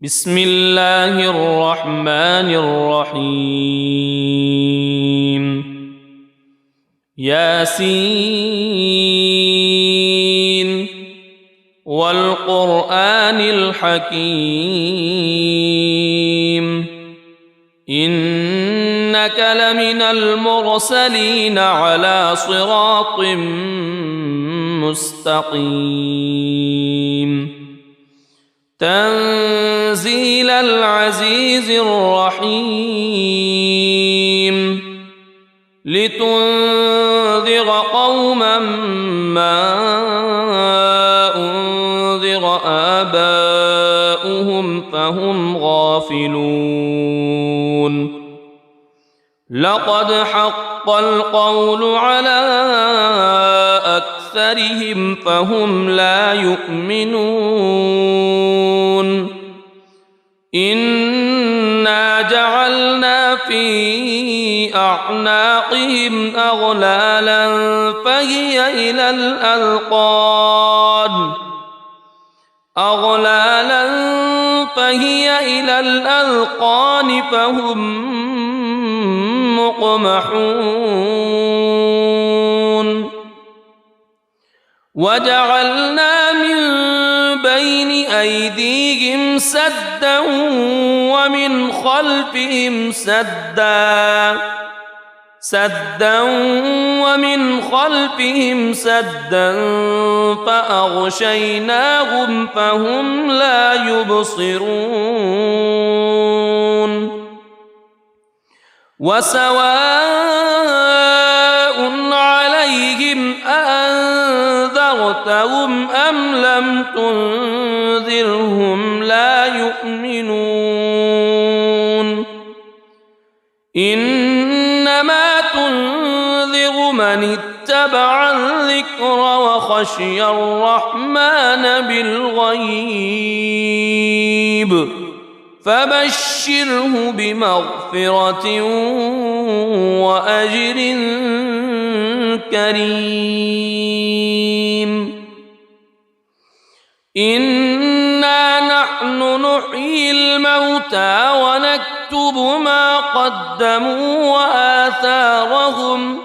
بسم الله الرحمن الرحيم ياسين والقرآن الحكيم إنك لمن المرسلين على صراط مستقيم تنزيل العزيز الرحيم لتنذر قوما ما أنذر آباؤهم فهم غافلون لقد حق القول على أكثرهم فهم لا يؤمنون إنا جعلنا في أعناقهم أغلالا فهي إلى الأذقان فهم مقمحون وجعلنا من بين أيديهم سدا ومن خلفهم سدا فأغشيناهم فهم لا يبصرون وسواء عليهم أأنذرتهم أم لم تنذرهم لا يؤمنون إنما تنذر من اتبع الذكر وخشي الرحمن بالغيب فبشره بمغفرة وأجر كريم إنا نحن نحيي الموتى ونكتب ما قدموا وآثارهم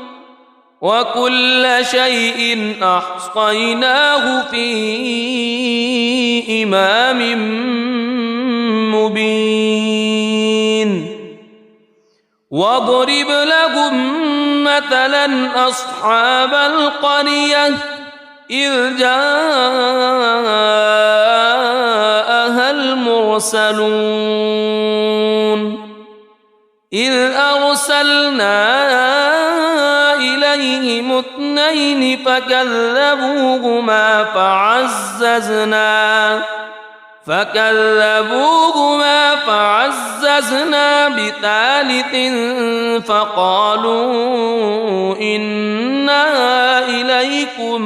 وكل شيء أحصيناه في إمام مبين واضرب لهم مثلا أصحاب القرية إذ جاءها المرسلون إذ أرسلنا إليهم اثنين فكذبوهما فعززنا بثالث فقالوا إنا إليكم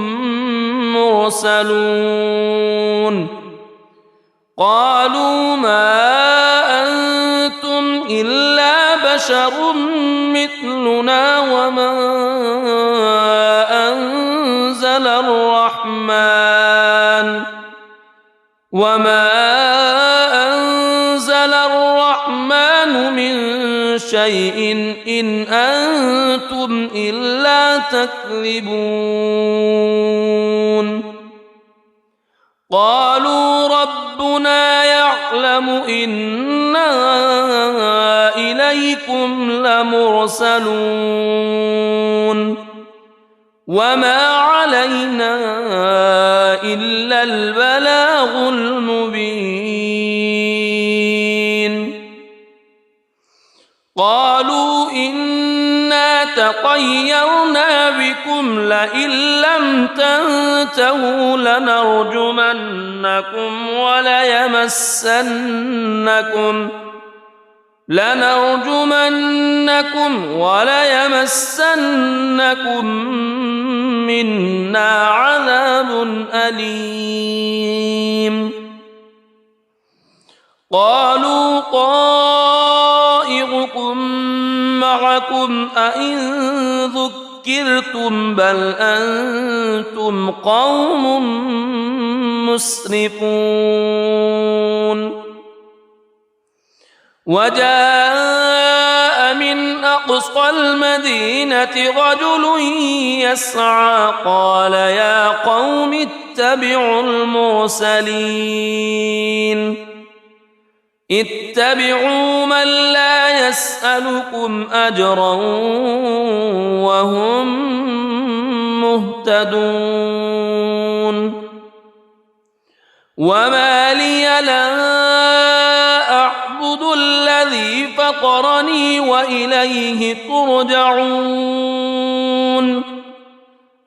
مرسلون قالوا ما أنتم إلا بشر مثلنا وما أنزل الرحمن من شيء إن أنتم إلا تكذبون قالوا ربنا يعلم إنا إليكم لمرسلون وما علينا إلا البلاغ المبين قالوا إنا تطيرنا بكم لئن لم تنتهوا لنرجمنكم وليمسنكم منا عذاب أليم قالوا طائركم معكم أئن ذكرتم بل أنتم قوم مسرفون وجاء من أقصى المدينة رجل يسعى قال يا قوم اتبعوا المرسلين اتبعوا من لا يسألكم أجرا وهم مهتدون وما لي لا أعبد الذي فطرني وإليه ترجعون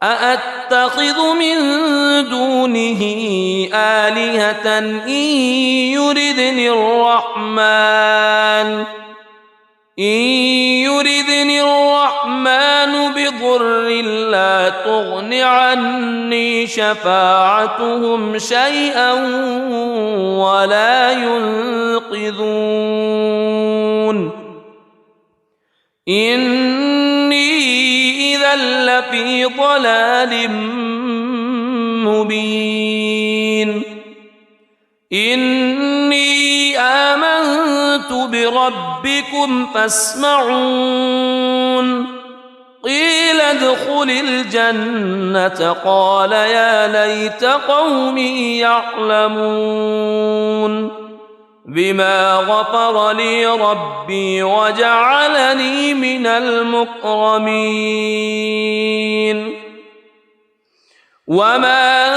أأتخذ من دونه آلهة إن يردني الرحمن بضر لا تغن عني شفاعتهم شيئا ولا ينقذون إني إذا لفي ضلال مبين إني آمنت بربكم فاسمعون قيل ادخل الجنة قال يا ليت قومي يعلمون بما غفر لي ربي وجعلني من المكرمين وما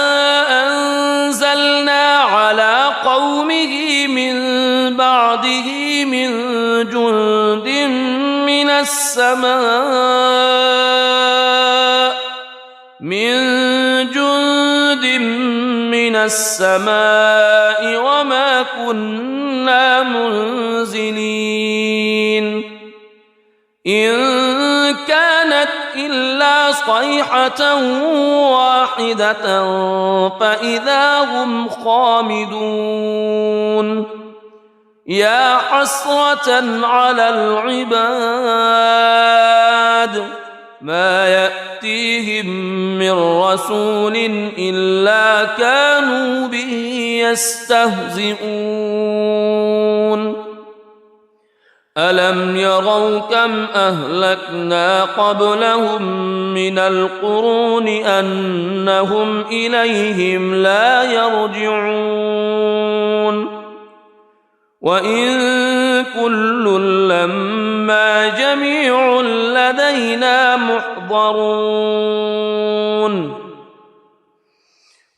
أنزلنا على قومه من بعده من جند من السماء وما كنا منزلين إن كانت إلا صيحة واحدة فإذا هم خامدون يا حسرة على العباد ما يأتيهم من رسول إلا كانوا به يستهزئون ألم يروا كم أهلكنا قبلهم من القرون أنهم إليهم لا يرجعون وإن كل لما جميع لدينا محضرون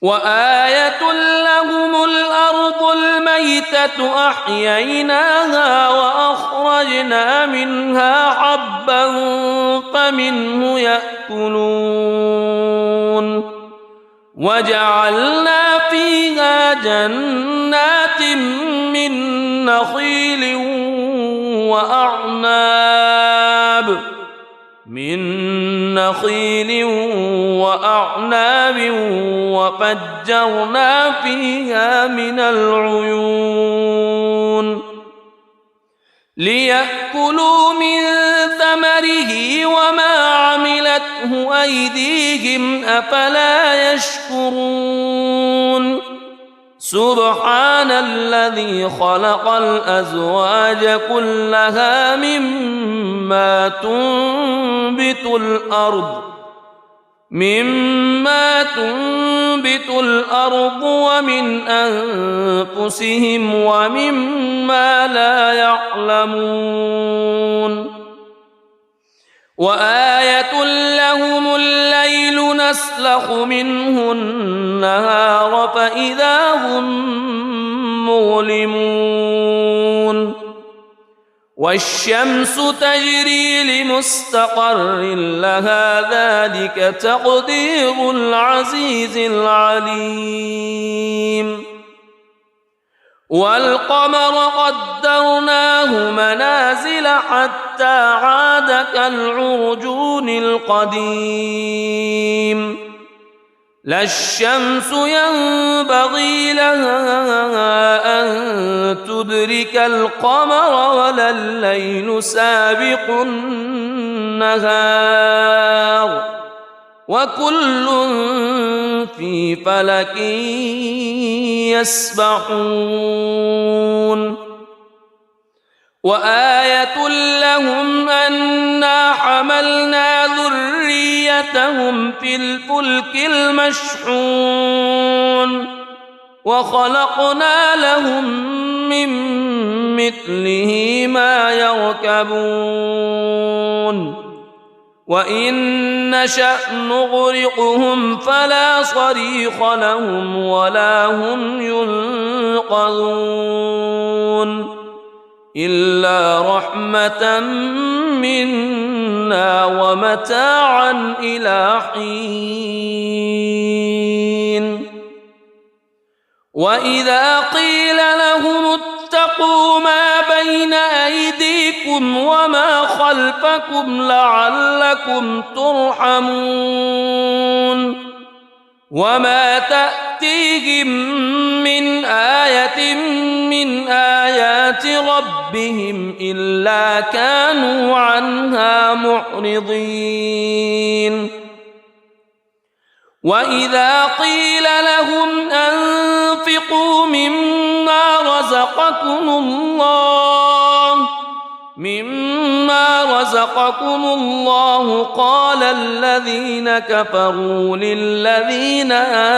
وآية لهم الأرض الميتة أحييناها وأخرجنا منها حبا فمنه يأكلون وجعلنا فيها جنات من نخيل وأعناب وفجرنا فيها من العيون ليأكلوا من ثمره وما عملته أيديهم أفلا يشكرون سبحان الذي خلق الأزواج كلها مما تنبت الأرض ومن أنفسهم ومما لا يعلمون وآية لهم الليل نسلخ منه النهار فإذا هم مظلمون والشمس تجري لمستقر لها ذلك تقدير العزيز العليم والقمر قدرناه منازل حتى عاد كالعرجون القديم لا الشمس ينبغي لها أن تدرك القمر ولا الليل سابق النهار وكل في فلك يسبحون وآية لهم أنا حملنا ذريتهم في الفلك المشحون وخلقنا لهم من مثله ما يركبون وإن نشأ نغرقهم فلا صريخ لهم ولا هم ينقذون إلا رحمة منا ومتاعا إلى حين وإذا قيل لهم اتقوا ما بين أيديكم وما خلفكم لعلكم ترحمون وما تأتيهم من آية من آيات ربهم إلا كانوا عنها معرضين وإذا قيل لهم أنفقوا مما رزقكم الله قال الذين كفروا للذين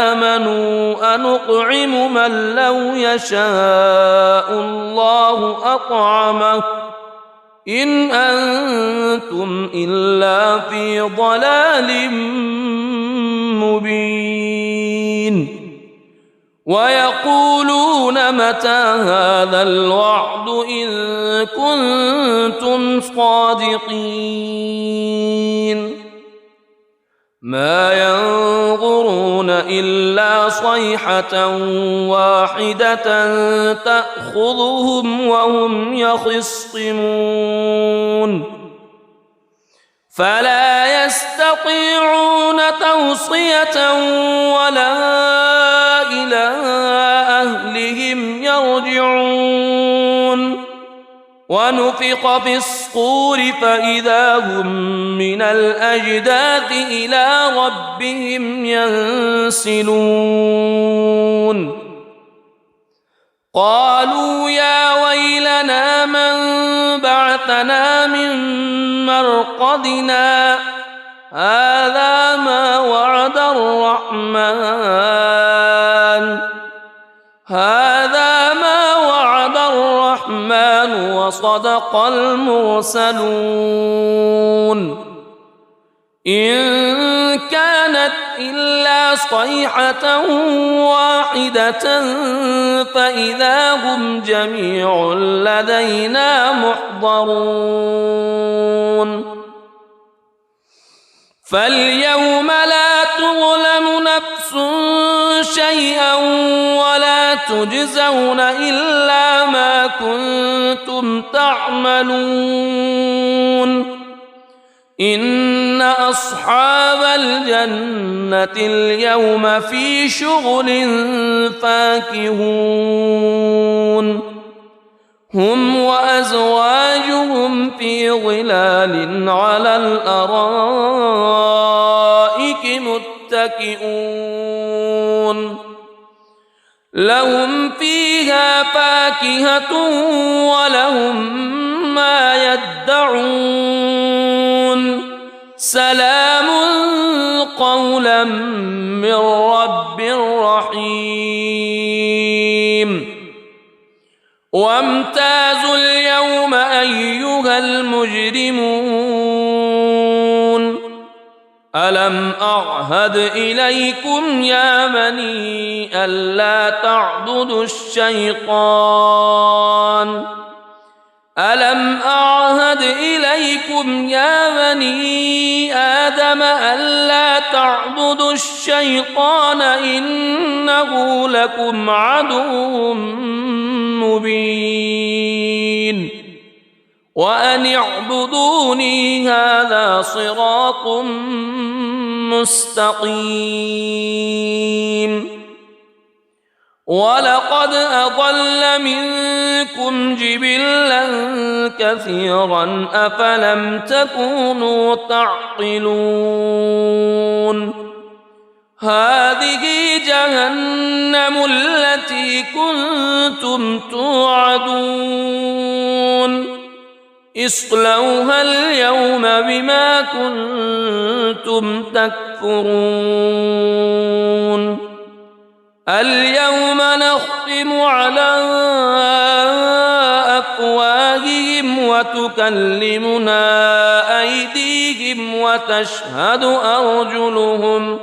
آمنوا أنطعم من لو يشاء الله أطعمه إن أنتم إلا في ضلال مبين ويقولون متى هذا الوعد إن كنتم صادقين ما ينظرون إلا صيحة واحدة تأخذهم وهم يخصمون فلا يستطيعون توصية ولا إلى أهلهم يرجعون ونفخ في الصور فإذا هم من الأجداث إلى ربهم ينسلون قالوا يا ويلنا من بعثنا من مرقدنا هذا ما وعد الرحمن وصدق المرسلون إن كانت إلا صيحة واحدة فإذا هم جميع لدينا محضرون فاليوم لا تظلم نفس شيئا ولا تجزون إلا ما كنتم تعملون إن أصحاب الجنة اليوم في شغل فاكهون هم وأزواجهم في ظلال على الأرائك متكئون لهم فيها فاكهة ولهم ما يدعون سلام قولا من رب رحيم وامتازوا اليوم أيها المجرمون ألم أعهد إليكم يا بني ألا تعبدوا الشيطان ألم أعهد إليكم يا بني آدم ألا تعبدوا الشيطان إنه لكم عدو مبين وأن اعبدوني هذا صراط مستقيم ولقد أضل منكم جبلا كثيرا أفلم تكونوا تعقلون هذه جهنم التي كنتم توعدون اصلوها اليوم بما كنتم تكفرون اليوم نختم على أفواههم وتكلمنا أيديهم وتشهد أرجلهم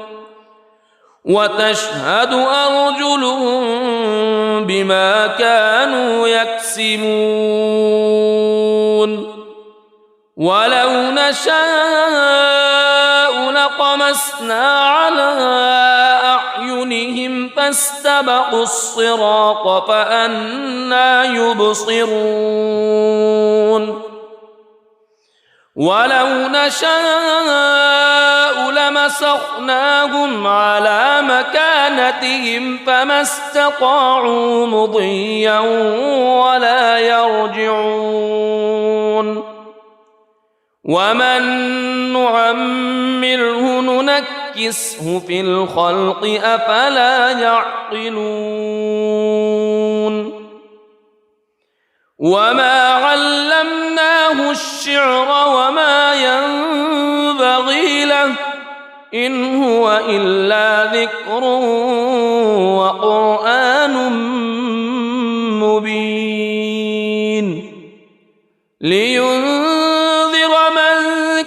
بما كانوا يكسبون ولو نشاء لطمسنا على أعينهم فاستبقوا الصراط فأنى يبصرون ولو نشاء لمسخناهم على مكانتهم فما استطاعوا مضيا ولا يرجعون ومن نعمره ننكسه في الخلق أفلا يعقلون وما علمناه الشعر وما ينبغي له إن هو إلا ذكر وقرآن مبين لينذر من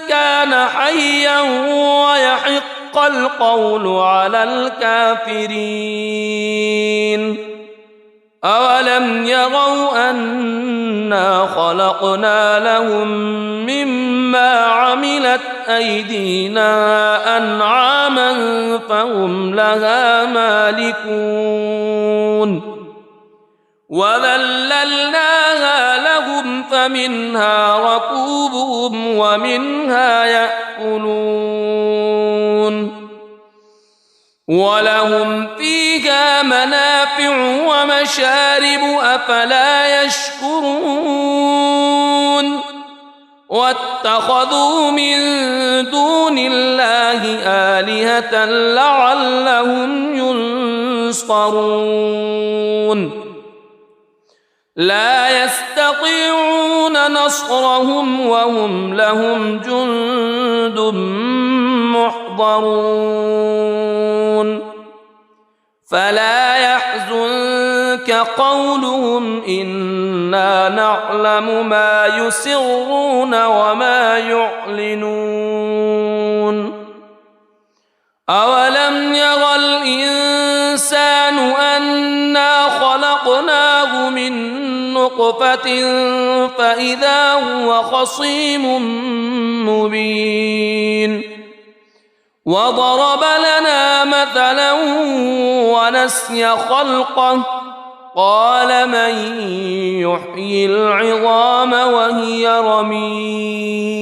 كان حيا ويحق القول على الكافرين أولم يروا أنا خلقنا لهم مما عملت أيدينا أنعاما فهم لها مالكون وذللناها لهم فمنها ركوبهم ومنها يأكلون ولهم فيها منافع ومشارب أفلا يشكرون واتخذوا من دون الله آلهة لعلهم ينصرون لا يستطيعون نصرهم وهم لهم جند محضرون فلا يحزنك قولهم إنا نعلم ما يسرون وما يعلنون أولم ير الإنسان أنا خلقناه من نطفة فإذا هو خصيم مبين وضرب لنا مثلا ونسي خلقه قال من يحيي العظام وهي رميم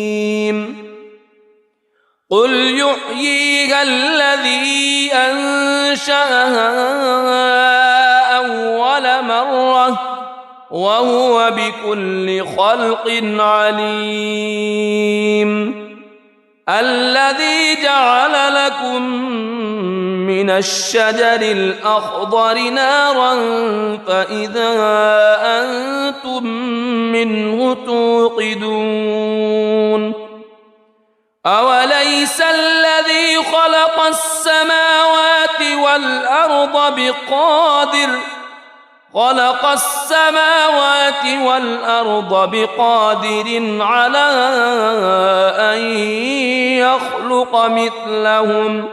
قل يحييها الذي أنشأها أول مرة وهو بكل خلق عليم الذي جعل لكم من الشجر الأخضر نارا فإذا أنتم منه توقدون أوليس الذي خلق السماوات والأرض بقادر على أن يخلق مثلهم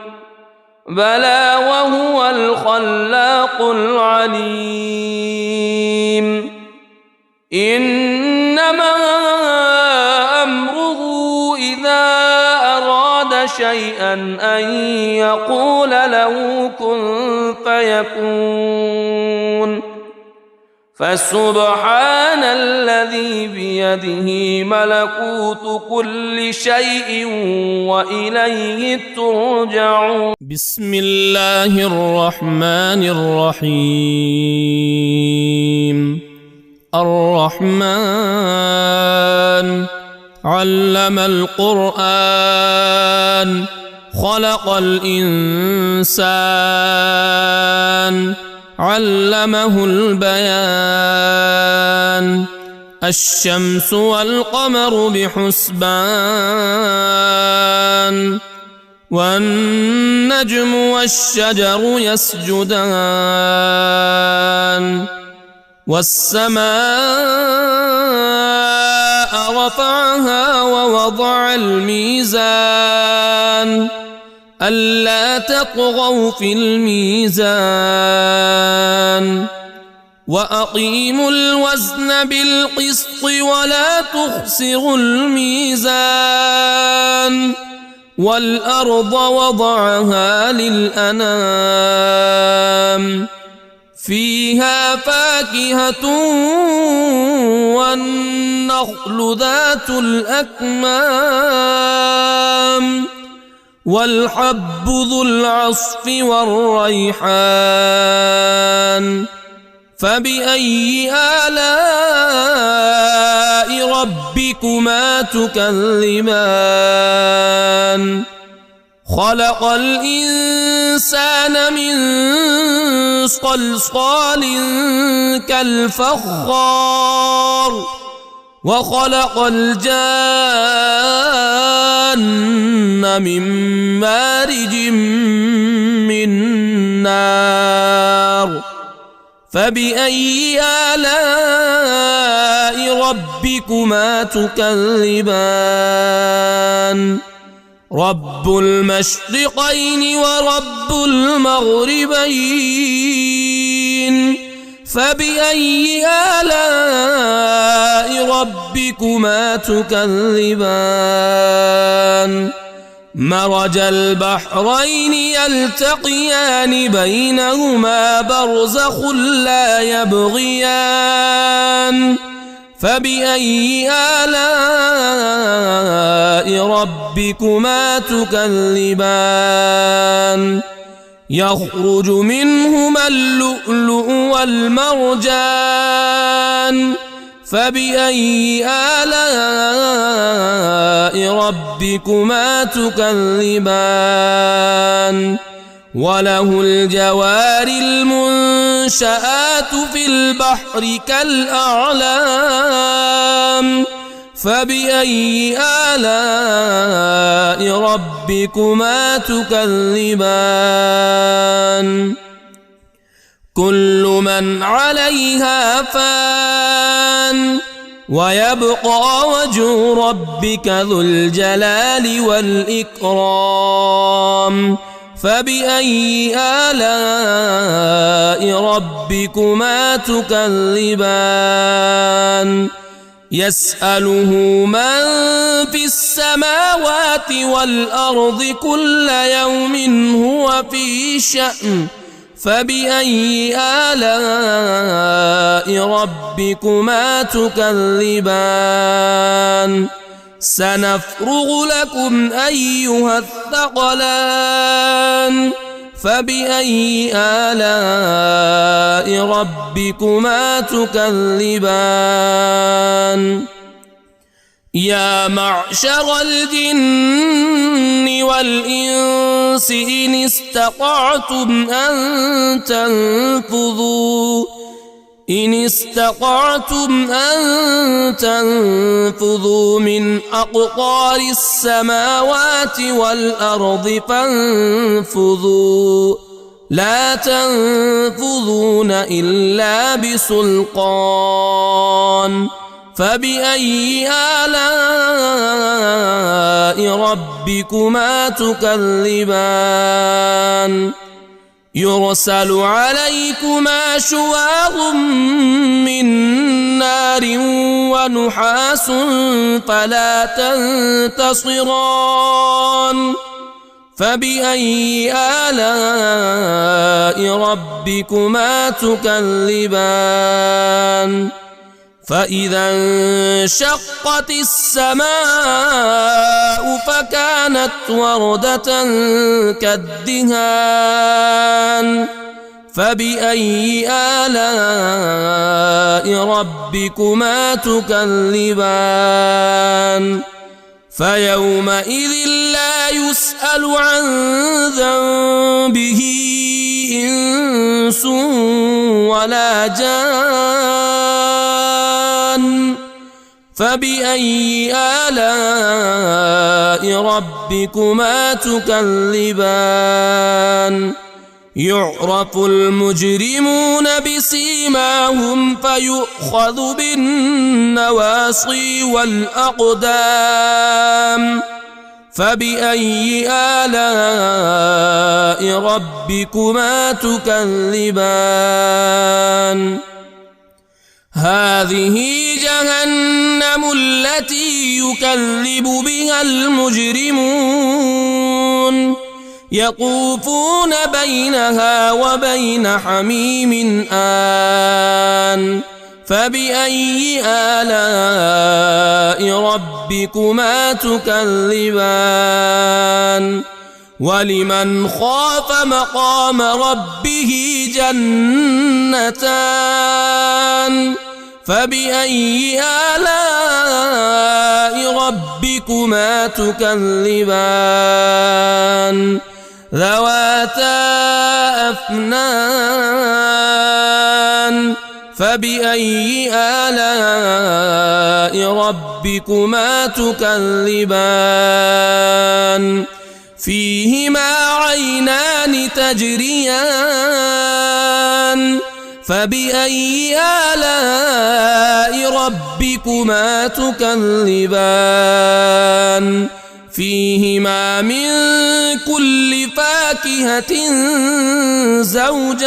بلى وهو الخلاق العليم إنما أمره إذا أراد شيئا أن يقول له كن فيكون فسبحان الذي بيده ملكوت كل شيء وإليه ترجعون بسم الله الرحمن الرحيم الرحمن علم القرآن خلق الإنسان علمه البيان الشمس والقمر بحسبان والنجم والشجر يسجدان والسماء رفعها ووضع الميزان ألا تطغوا في الميزان وأقيموا الوزن بالقسط ولا تخسروا الميزان والأرض وضعها للأنام فيها فاكهة والنخل ذات الأكمام والحب ذو العصف والريحان فبأي آلاء ربكما تكذبان خلق الإنسان من صلصال كالفخار وخلق الجان من مارج من نار فبأي آلاء ربكما تكذبان رب المشرقين ورب المغربين فبأي آلاء ربكما تكذبان مرج البحرين يلتقيان بينهما برزخ لا يبغيان فبأي آلاء ربكما تكذبان يخرج منهما اللؤلؤ والمرجان فبأي آلاء ربكما تكذبان وله الجوار المنشآت في البحر كالأعلام فبأي آلاء ربكما تكذبان كل من عليها فان ويبقى وجه ربك ذو الجلال والإكرام فبأي آلاء ربكما تكذبان يسأله من في السماوات والأرض كل يوم هو في شأن فبأي آلاء ربكما تكذبان سنفرغ لكم أيها الثقلان فبأي آلاء ربكما تكذبان يا معشر الجن والإنس إن استطعتم أن تنفذوا من أقطار السماوات والأرض فانفذوا لا تنفذون إلا بسلطان فبأي آلاء ربكما تكذبان يرسل عليكما شواظ من نار ونحاس فلا تنتصران فبأي آلاء ربكما تكذبان فإذا انشقت السماء فكانت وردة كالدهان فبأي آلاء ربكما تكذبان فيومئذ لا يسأل عن ذنبه إنس ولا جان فبأي آلاء ربكما تكذبان يعرف المجرمون بسيماهم فيؤخذ بالنواصي والأقدام فبأي آلاء ربكما تكذبان هذه جهنم التي يكذب بها المجرمون يطوفون بينها وبين حميم آن فبأي آلاء ربكما تكذبان ولمن خاف مقام ربه جنتان فبأي آلاء ربكما تكذبان ذواتا أفنان فبأي آلاء ربكما تكذبان فيهما عينان تجريان فبأي آلاء ربكما تكذبان فيهما من كل فاكهة زوجان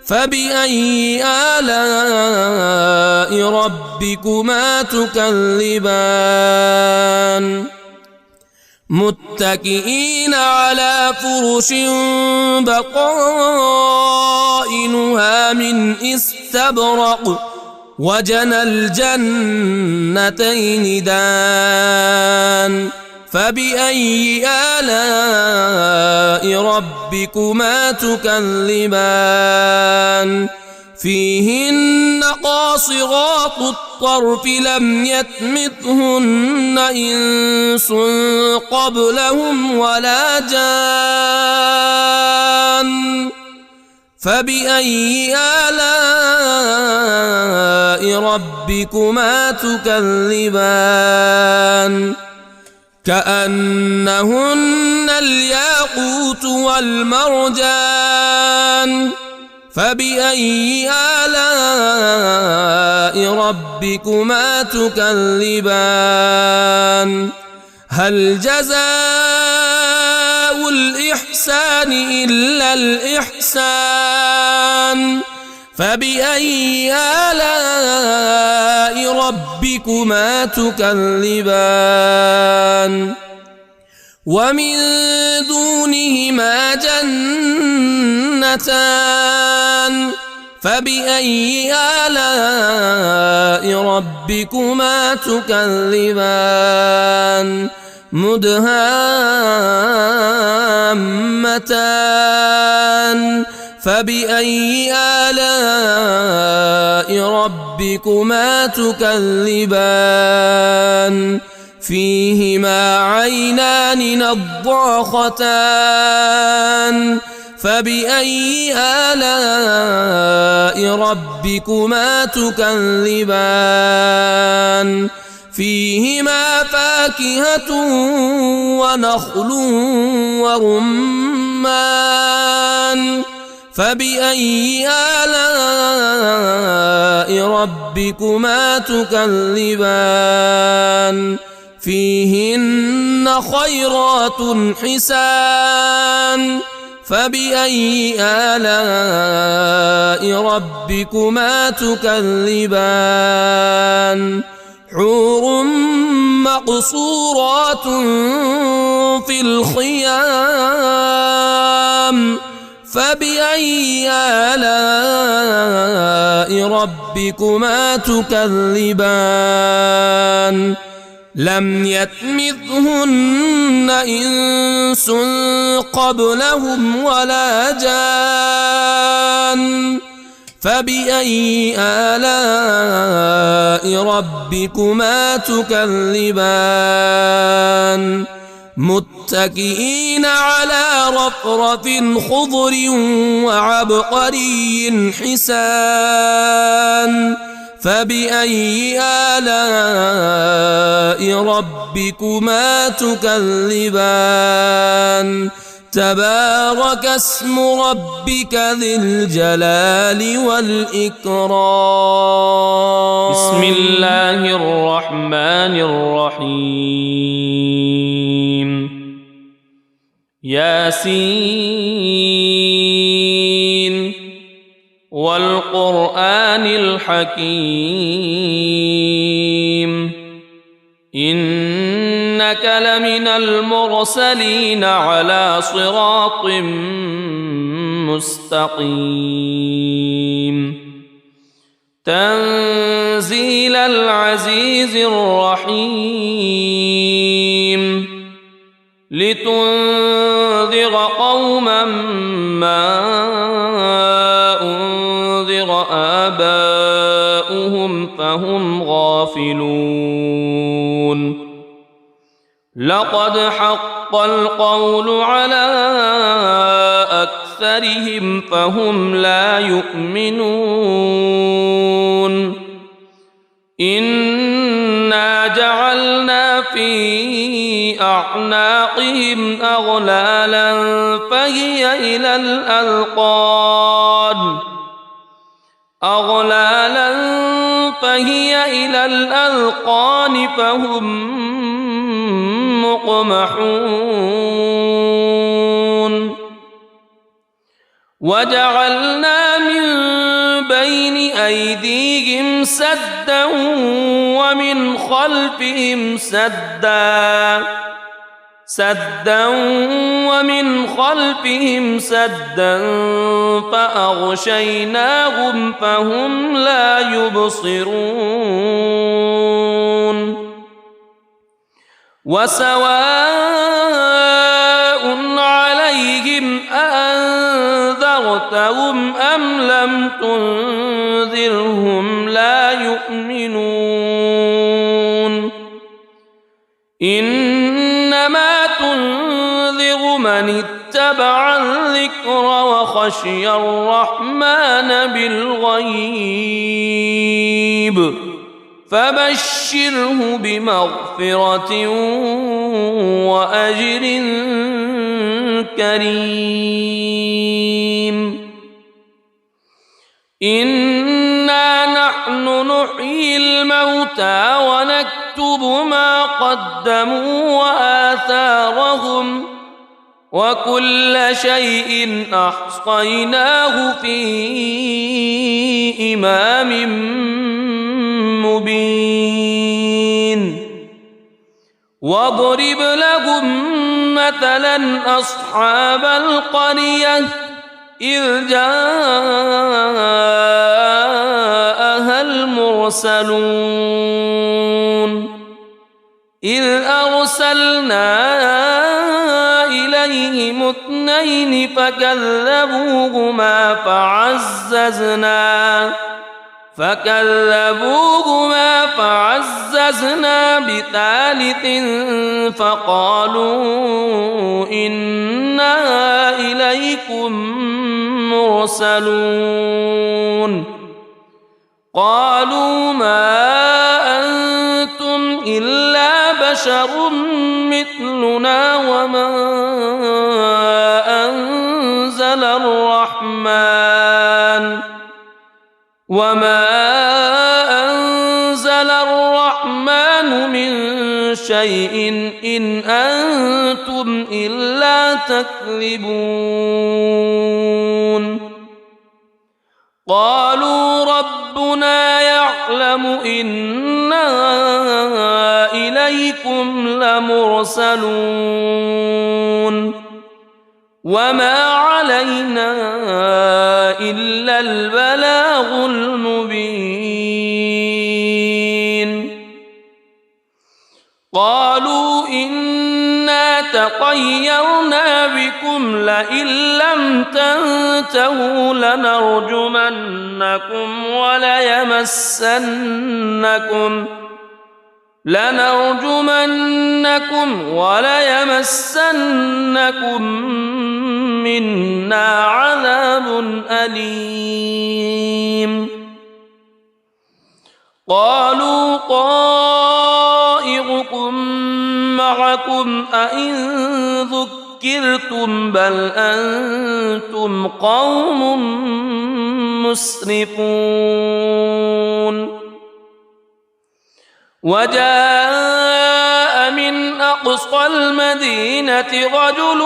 فبأي آلاء ربكما تكذبان متكئين على فرش بطائنها من استبرق وجنى الجنتين دان فبأي آلاء ربكما تكذبان فيهن قاصرات الطرف لم يطمثهن إنس قبلهم ولا جان فبأي آلاء ربكما تكذبان كأنهن الياقوت والمرجان فبأي آلاء ربكما تكذبان هل جزاء الإحسان إلا الإحسان فبأي آلاء ربكما تكذبان ومن دونهما جنتان فبأي آلاء ربكما تكذبان مدهامتان فبأي آلاء ربكما تكذبان فيهما عينان نضاختان فبأي آلاء ربكما تكذبان فيهما فاكهة ونخل ورمان فبأي آلاء ربكما تكذبان فيهن خيرات حسان فبأي آلاء ربكما تكذبان حور مقصورات في الخيام فبأي آلاء ربكما تكذبان لم يطمثهن إنس قبلهم ولا جان فبأي آلاء ربكما تكذبان متكئين على رفرف خضر وعبقري حسان فبأي آلاء ربكما تكذبان تبارك اسم ربك ذي الجلال والإكرام بسم الله الرحمن الرحيم ياسين والقرآن الحكيم إنك لمن المرسلين على صراط مستقيم تنزيل العزيز الرحيم لتنذر قوما ما أنذر آباؤهم فهم غافلون لقد حق القول على أكثرهم فهم لا يؤمنون إنا جعلنا في أعناقهم أغلالا فهي إلى الأذقان فهم مقمحون وجعلنا من بين أيديهم سدا ومن خلفهم سدا فأغشيناهم فهم لا يبصرون وسواء عليهم أأنذرتهم أم لم تنذرهم لا يؤمنون إنما تنذر من اتبع الذكر وخشي الرحمن بالغيب فبشره بمغفرة وأجر كريم إنا نحن نحيي الموتى ونكتب ما قدموا وآثارهم وكل شيء أحصيناه في إمام مبين واضرب لهم مثلا أصحاب القرية إذ جاءها المرسلون إذ أرسلنا إليهم اثنين فكذبوهما فعززنا بثالث فقالوا إنا إليكم مرسلون قالوا ما أنتم إلا بشر مثلنا وما أنزل الرحمن من شيء إن أنتم إلا تكذبون قالوا ربنا يعلم إنا إليكم لمرسلون وما علينا إلا البلاغ المبين قالوا إنا تطيرنا بكم لئن لم تنتهوا لنرجمنكم وليمسنكم منا عذاب أليم قالوا طائركم معكم أئن ذكرتم بل أنتم قوم مسرفون وجاء من أقصى المدينة رجل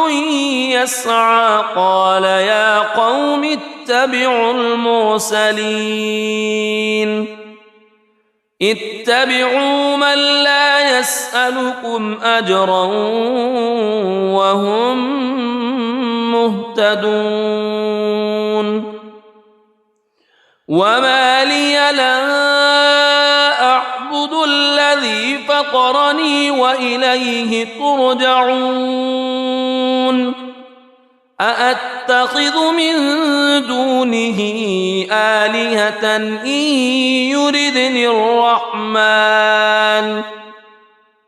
يسعى قال يا قوم اتبعوا المرسلين اتبعوا من لا يسألكم أجرا وهم مهتدون وما لي لا أعبد الذي فطرني وإليه ترجعون أأتخذ من دونه آلهة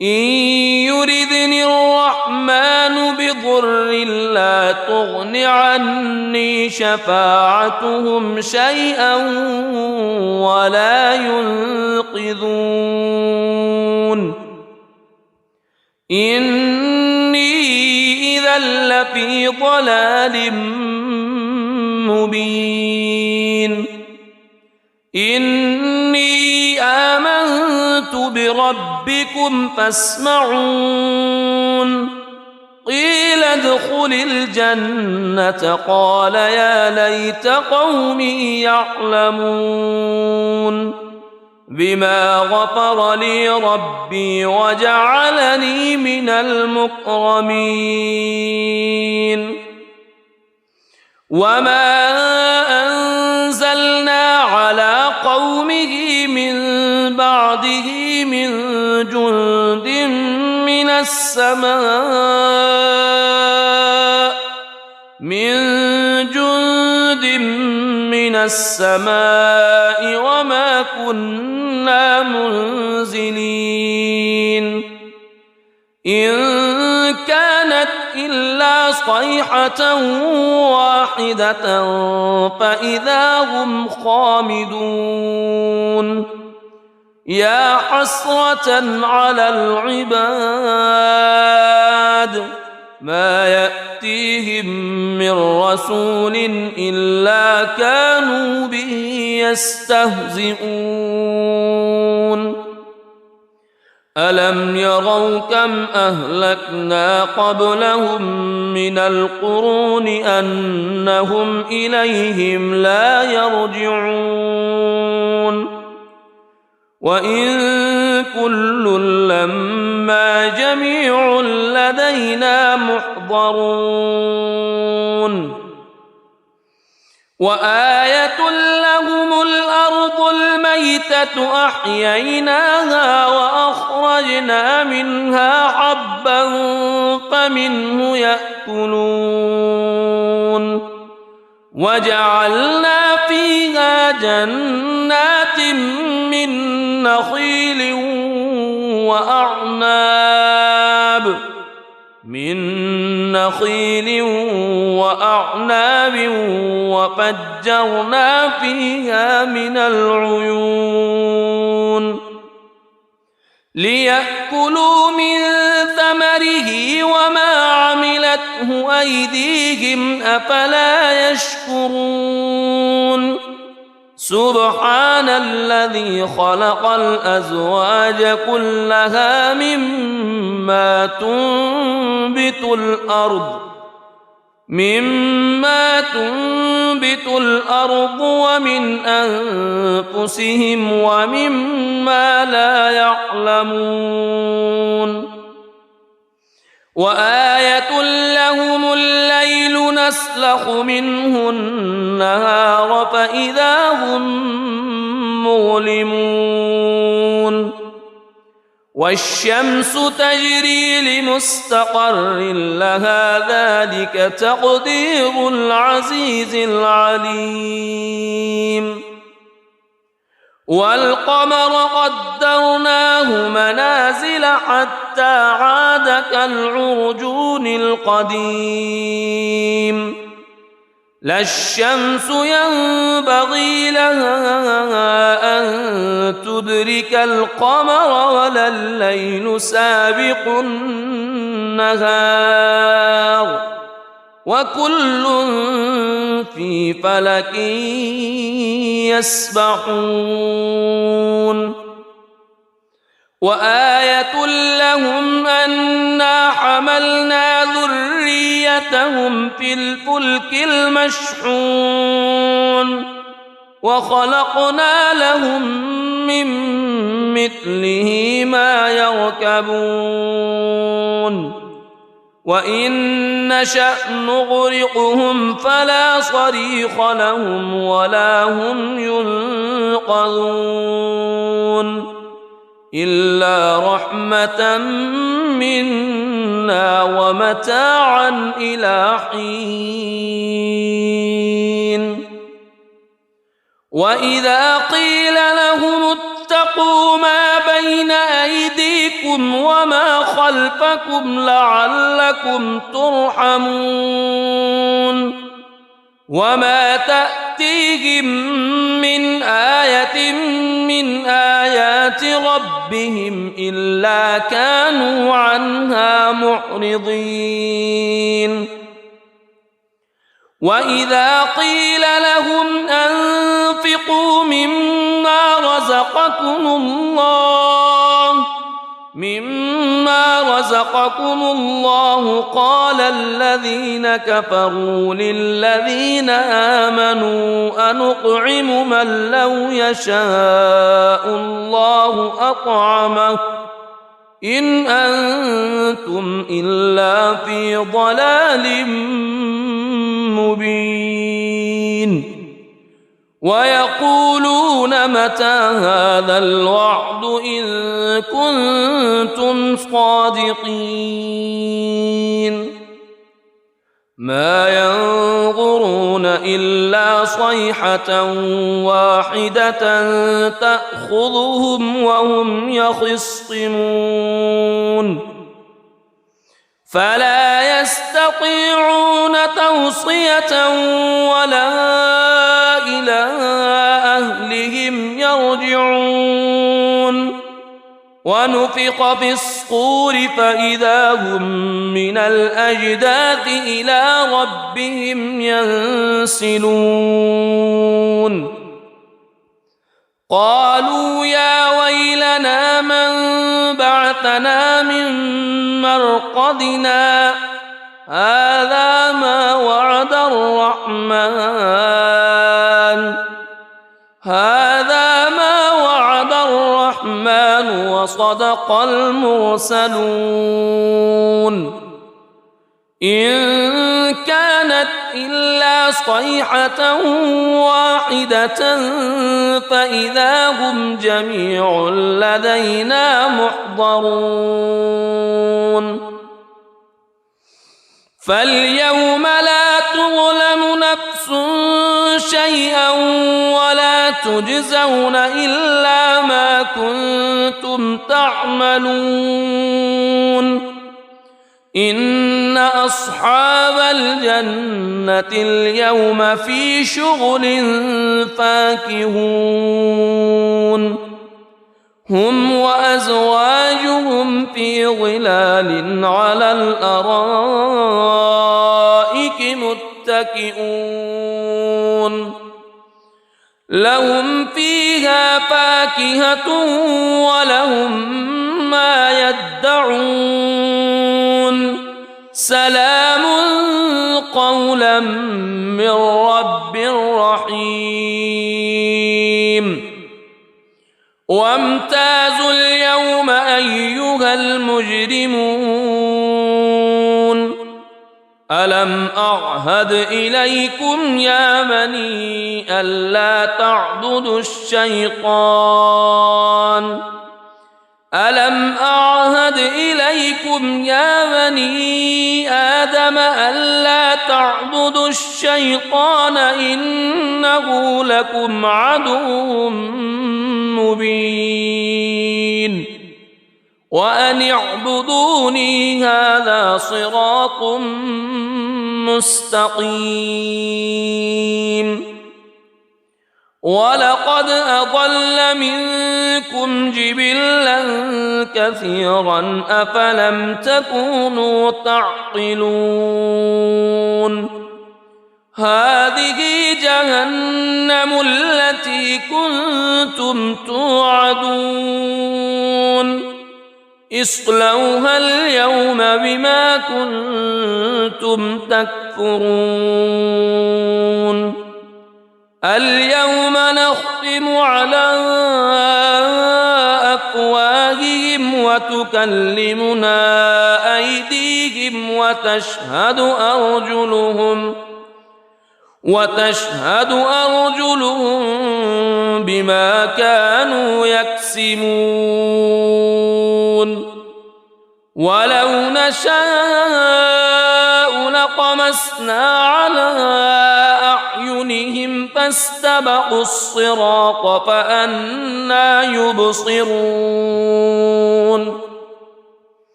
إن يردني الرحمن بضر لا تغن عني شفاعتهم شيئا ولا ينقذون إني إذا لفي ضلال مبين إني آمنت بربكم فاسمعون قيل ادخل الجنة قال يا ليت قومي يعلمون بما غفر لي ربي وجعلني من المكرمين وما أنزلنا على قومه من بعده من جند من السماء وما كنا منزلين إن كانت إلا صيحة واحدة فإذا هم خامدون يا حسرة على العباد ما يأتيهم من رسول إلا كانوا به يستهزئون ألم يروا كم أهلكنا قبلهم من القرون أنهم إليهم لا يرجعون وإن كل لما جميع لدينا محضرون وآية لهم الأرض الميتة أحييناها وأخرجنا منها حبا فمنه يأكلون وجعلنا فيها جنات من نخيل وأعناب وفجرنا فيها من العيون ليأكلوا من ثمره وما عملته أيديهم أفلا يشكرون سبحان الذي خلق الأزواج كلها مما تنبت الأرض ومن أنفسهم ومما لا يعلمون وآية لهم الليل نسلخ منه النهار فإذا هم مظلمون والشمس تجري لمستقر لها ذلك تقدير العزيز العليم والقمر قدرناه منازل حتى عاد كالعرجون القديم لا الشمس ينبغي لها أن تدرك القمر ولا الليل سابق النهار وكل في فلك يسبحون وآية لهم أنا حملنا ذريتهم في الفلك المشحون وخلقنا لهم من مثله ما يركبون وإن نشأ نغرقهم فلا صريخ لهم ولا هم ينقذون إلا رحمة منا ومتاعا إلى حين وإذا قيل لهم اتقوا ما بين أيديكم وما خلفكم لعلكم ترحمون وما تأتيهم من آية من آيات ربهم إلا كانوا عنها معرضين وإذا قيل لهم أنفقوا مما رزقكم الله قال الذين كفروا للذين آمنوا أنطعم من لو يشاء الله أطعمه إن أنتم إلا في ضلال مبين ويقولون متى هذا الوعد إن كنتم صادقين ما ينظرون إلا صيحة واحدة تأخذهم وهم يخصمون فلا يستطيعون توصية ولا إلى أهلهم يرجعون ونفخ في الصور فإذا هم من الأجداث إلى ربهم ينسلون قالوا يا ويلنا من بعثنا من مرقدنا هذا ما وعد الرحمن وصدق المرسلون إن كانت إلا صيحة واحدة فإذا هم جميع لدينا محضرون فاليوم لا تظلم نفس شيئا ولا تجزون إلا ما كنتم تعملون إن أصحاب الجنة اليوم في شغل فاكهون هم وأزواجهم في ظلال على الأرائك متكئون لهم فيها فاكهة ولهم ما يدعون سلام قولا من رب رحيم وامتازوا اليوم أيها المجرمون ألم أعهد إليكم يا بني ألا تعبدوا الشيطان ألم أعهد إليكم يا بني آدم ألا تعبدوا الشيطان إنه لكم عدو مبين وأن اعبدوني هذا صراط مستقيم ولقد أضل منكم جبلا كثيرا أفلم تكونوا تعقلون هذه جهنم التي كنتم توعدون اصلوها اليوم بما كنتم تكفرون اليوم نختم على أفواههم وتكلمنا أيديهم وتشهد أرجلهم بما كانوا يكسبون ولو نشاء لطمسنا على أعينهم فاستبقوا الصراط فأنى يبصرون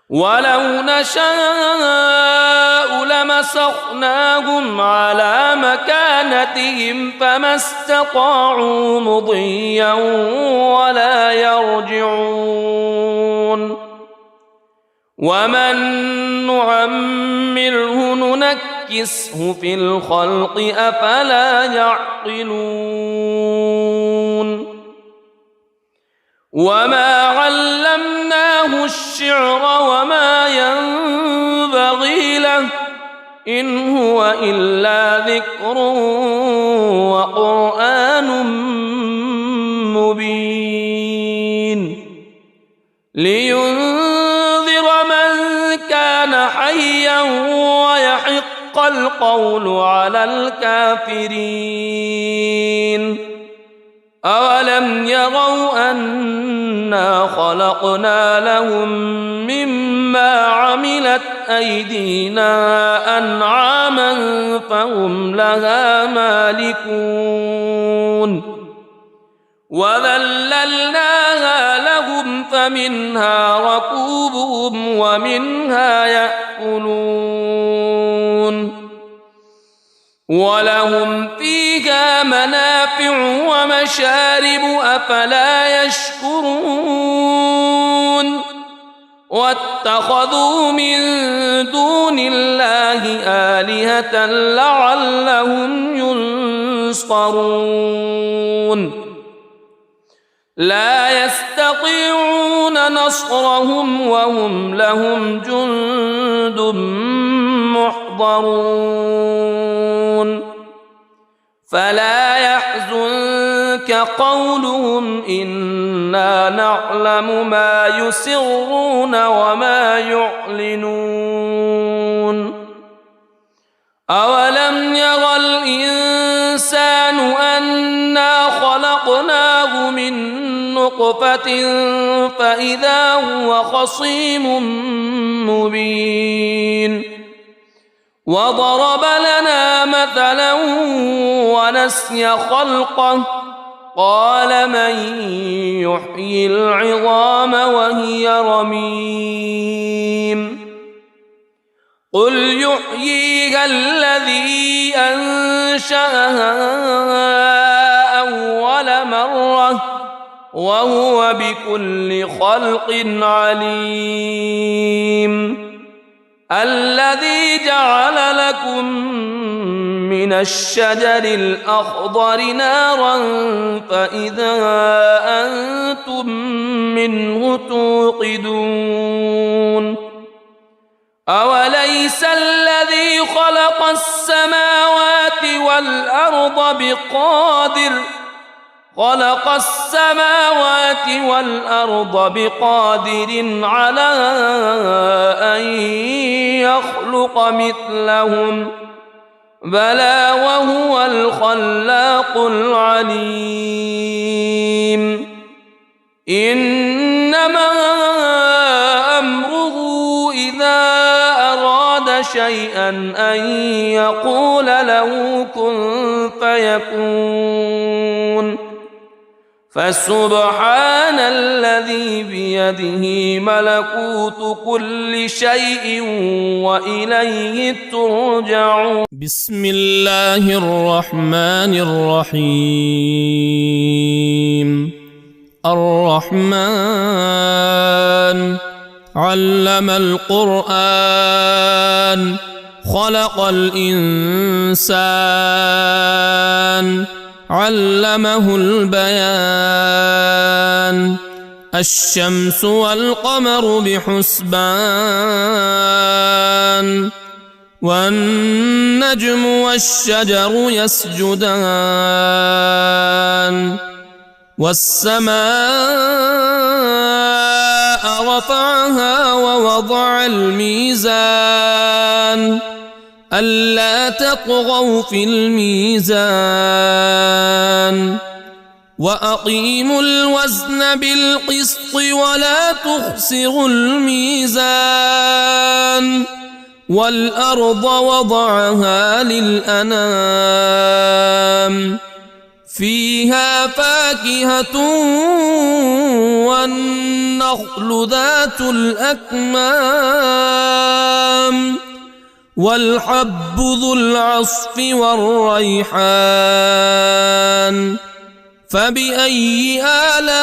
ولو نشاء لمسخناهم على مكانتهم فما استطاعوا مضيا ولا يرجعون ومن نعمره ننكسه في الخلق أفلا يعقلون وما علمناه الشعر وما ينبغي له إن هو إلا ذكر وقرآن مبين لينذر من كان حيا ويحق القول على الكافرين أولم يروا أنا خلقنا لهم مما عملت أيدينا أنعاما فهم لها مالكون وذللناها لهم فمنها ركوبهم ومنها يأكلون ولهم فيها منافع ومشارب أفلا يشكرون واتخذوا من دون الله آلهة لعلهم ينصرون لا يستطيعون نصرهم وهم لهم جند محضرون فلا يحزنك قولهم إنا نعلم ما يسرون وما يعلنون أولم ير الإنسان أنا خلقناه من نطفة فإذا هو خصيم مبين وضرب لنا مثلا ونسي خلقه قال من يحيي العظام وهي رميم قل يحييها الذي أنشأها أول مرة وهو بكل خلق عليم الذي جعل لكم من الشجر الأخضر نارا فإذا أنتم منه توقدون أوليس الذي خلق السماوات والأرض بقادر على أن يخلق مثلهم بلى وهو الخلاق العليم إنما أمره إذا أراد شيئا أن يقول له كن فيكون فسبحان الذي بيده ملكوت كل شيء وإليه ترجعون. بسم الله الرحمن الرحيم. الرحمن علم القرآن خلق الإنسان علمه البيان. الشمس والقمر بحسبان والنجم والشجر يسجدان. والسماء رفعها ووضع الميزان ألا تطغوا في الميزان وأقيموا الوزن بالقسط ولا تخسروا الميزان. والأرض وضعها للأنام فيها فاكهة والنخل ذات الأكمام والحب ذو العصف والريحان. فبأي آلاء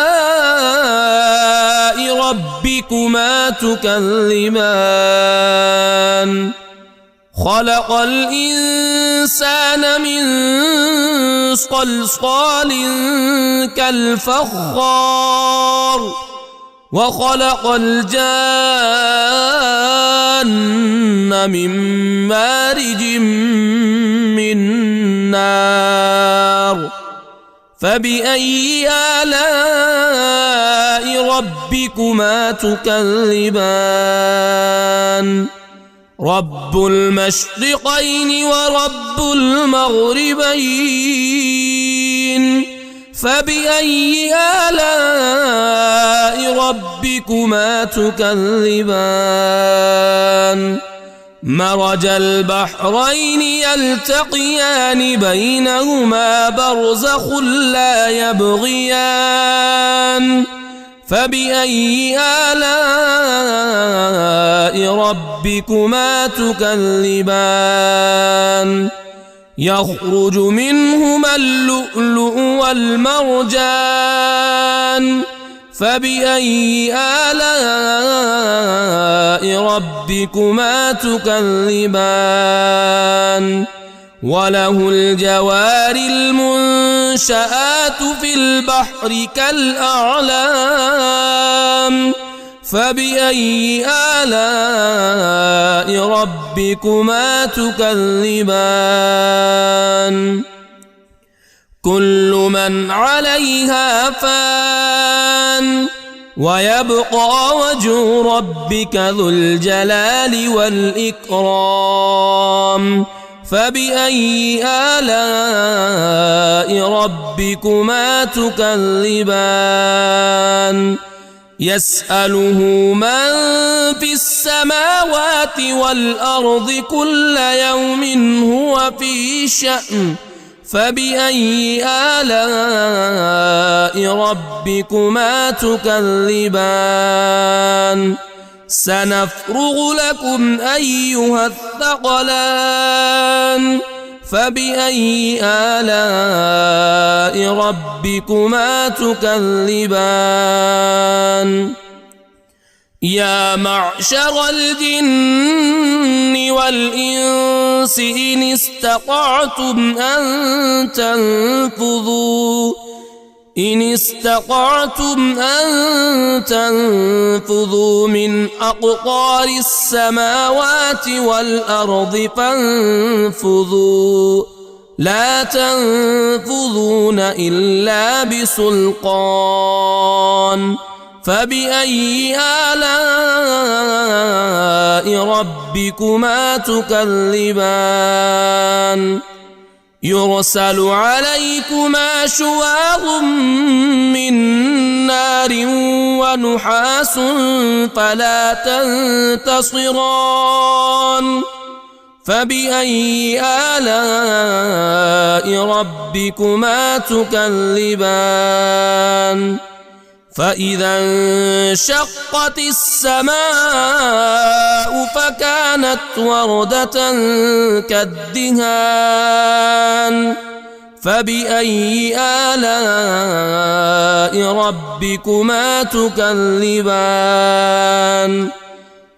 ربكما تكذبان. خلق الإنسان من صلصال كالفخار وخلق الجان من مارج من نار. فبأي آلاء ربكما تكذبان. رب المشرقين ورب المغربين. فبأي آلاء ربكما تكذبان. مرج البحرين يلتقيان بينهما برزخ لا يبغيان. فبأي آلاء ربكما تكذبان. يخرج منهما اللؤلؤ والمرجان. فبأي آلاء ربكما تكذبان. وله الجوار المنشآت في البحر كالأعلام. فبأي آلاء ربكما تكذبان. كل من عليها فان ويبقى وجه ربك ذو الجلال والإكرام. فبأي آلاء ربكما تكذبان. يسأله من في السماوات والأرض كل يوم هو في شأن. فبأي آلاء ربكما تكذبان. سنفرغ لكم أيها الثقلان. فبأي آلاء ربكما تكذبان. يا معشر الجن والإنس إن استطعتم أن تنفذوا من أقطار السماوات والأرض فانفذوا لا تنفذون إلا بسلطان. فبأي آلاء ربكما تكذبان. يرسل عليكما شواظ من نار ونحاس فلا تنتصران. فبأي آلاء ربكما تكذبان فإذا انشقت السماء فكانت وردة كالدهان فبأي آلاء ربكما تكذبان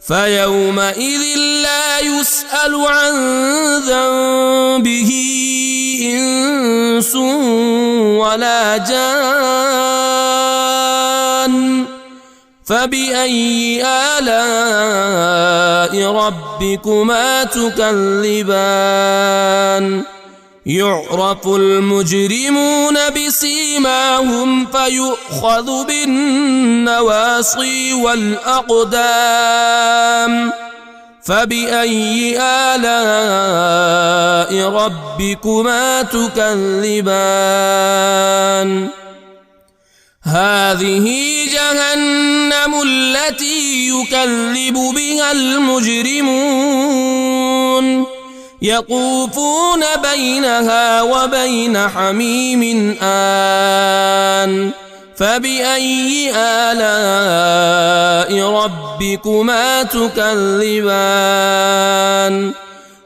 فيومئذ لا يسأل عن ذنبه إنس ولا جان فبأي آلاء ربكما تكذبان يعرف المجرمون بسيماهم فيؤخذ بالنواصي والأقدام فبأي آلاء ربكما تكذبان هذه جهنم التي يكذب بها المجرمون يطوفون بينها وبين حميم آن فبأي آلاء ربكما تكذبان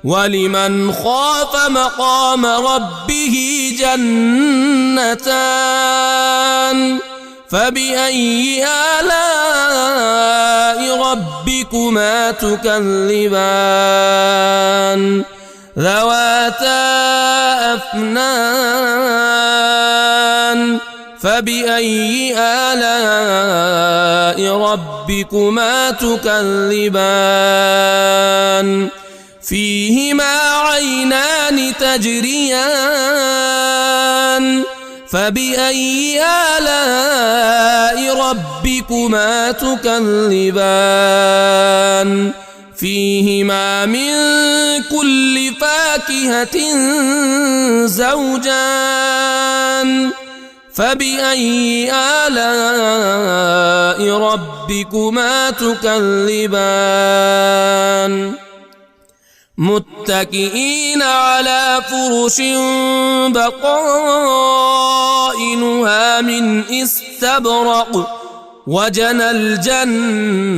ولمن خاف مقام ربه جنتان فبأي آلاء ربكما تكذبان ذواتا أفنان فبأي آلاء ربكما تكذبان فيهما عينان تجريان فبأي آلاء ربكما تكذبان فيهما من كل فاكهة زوجان فبأي آلاء ربكما تكذبان متكئين على فرش بطائنها من استبرق وجنى الجنتين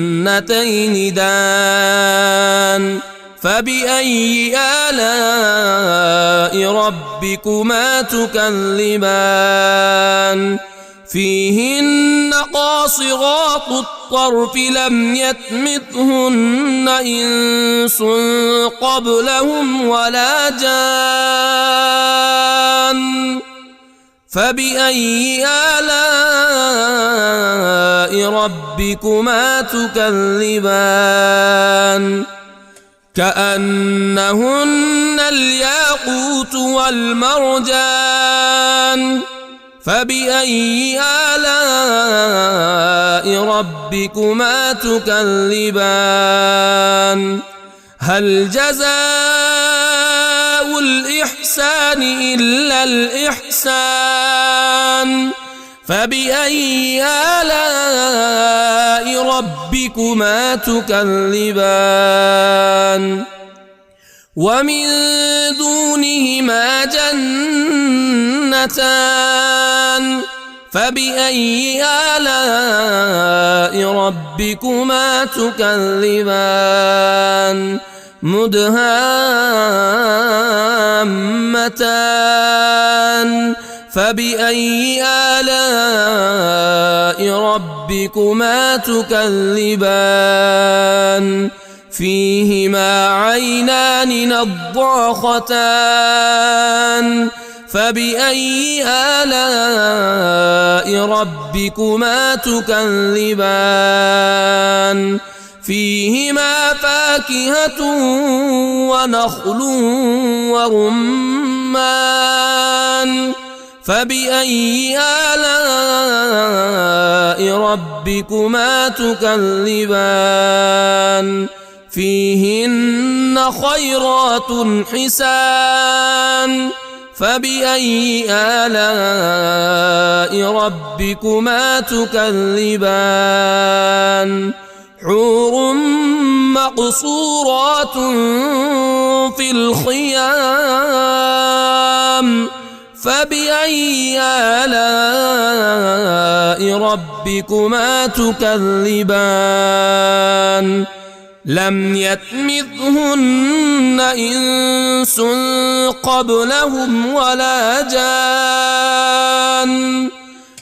دان فبأي آلاء ربكما تكذبان فيهن قاصرات الطرف لم يطمثهن إنس قبلهم ولا جان فبأي آلاء ربكما تكذبان كأنهن الياقوت والمرجان فبأي آلاء ربكما تكذبان هل جزاء الإحسان إلا الإحسان فبأي آلاء ربكما تكذبان ومن دونهما جنتان فبأي آلاء ربكما تكذبان مدهامتان فبأي آلاء ربكما تكذبان فيهما عينان نضاختان فبأي آلاء ربكما تكذبان فيهما فاكهة ونخل ورمان فبأي آلاء ربكما تكذبان فيهن خيرات حسان فبأي آلاء ربكما تكذبان حور مقصورات في الخيام فبأي آلاء ربكما تكذبان لم يطمثهن إنس قبلهم ولا جان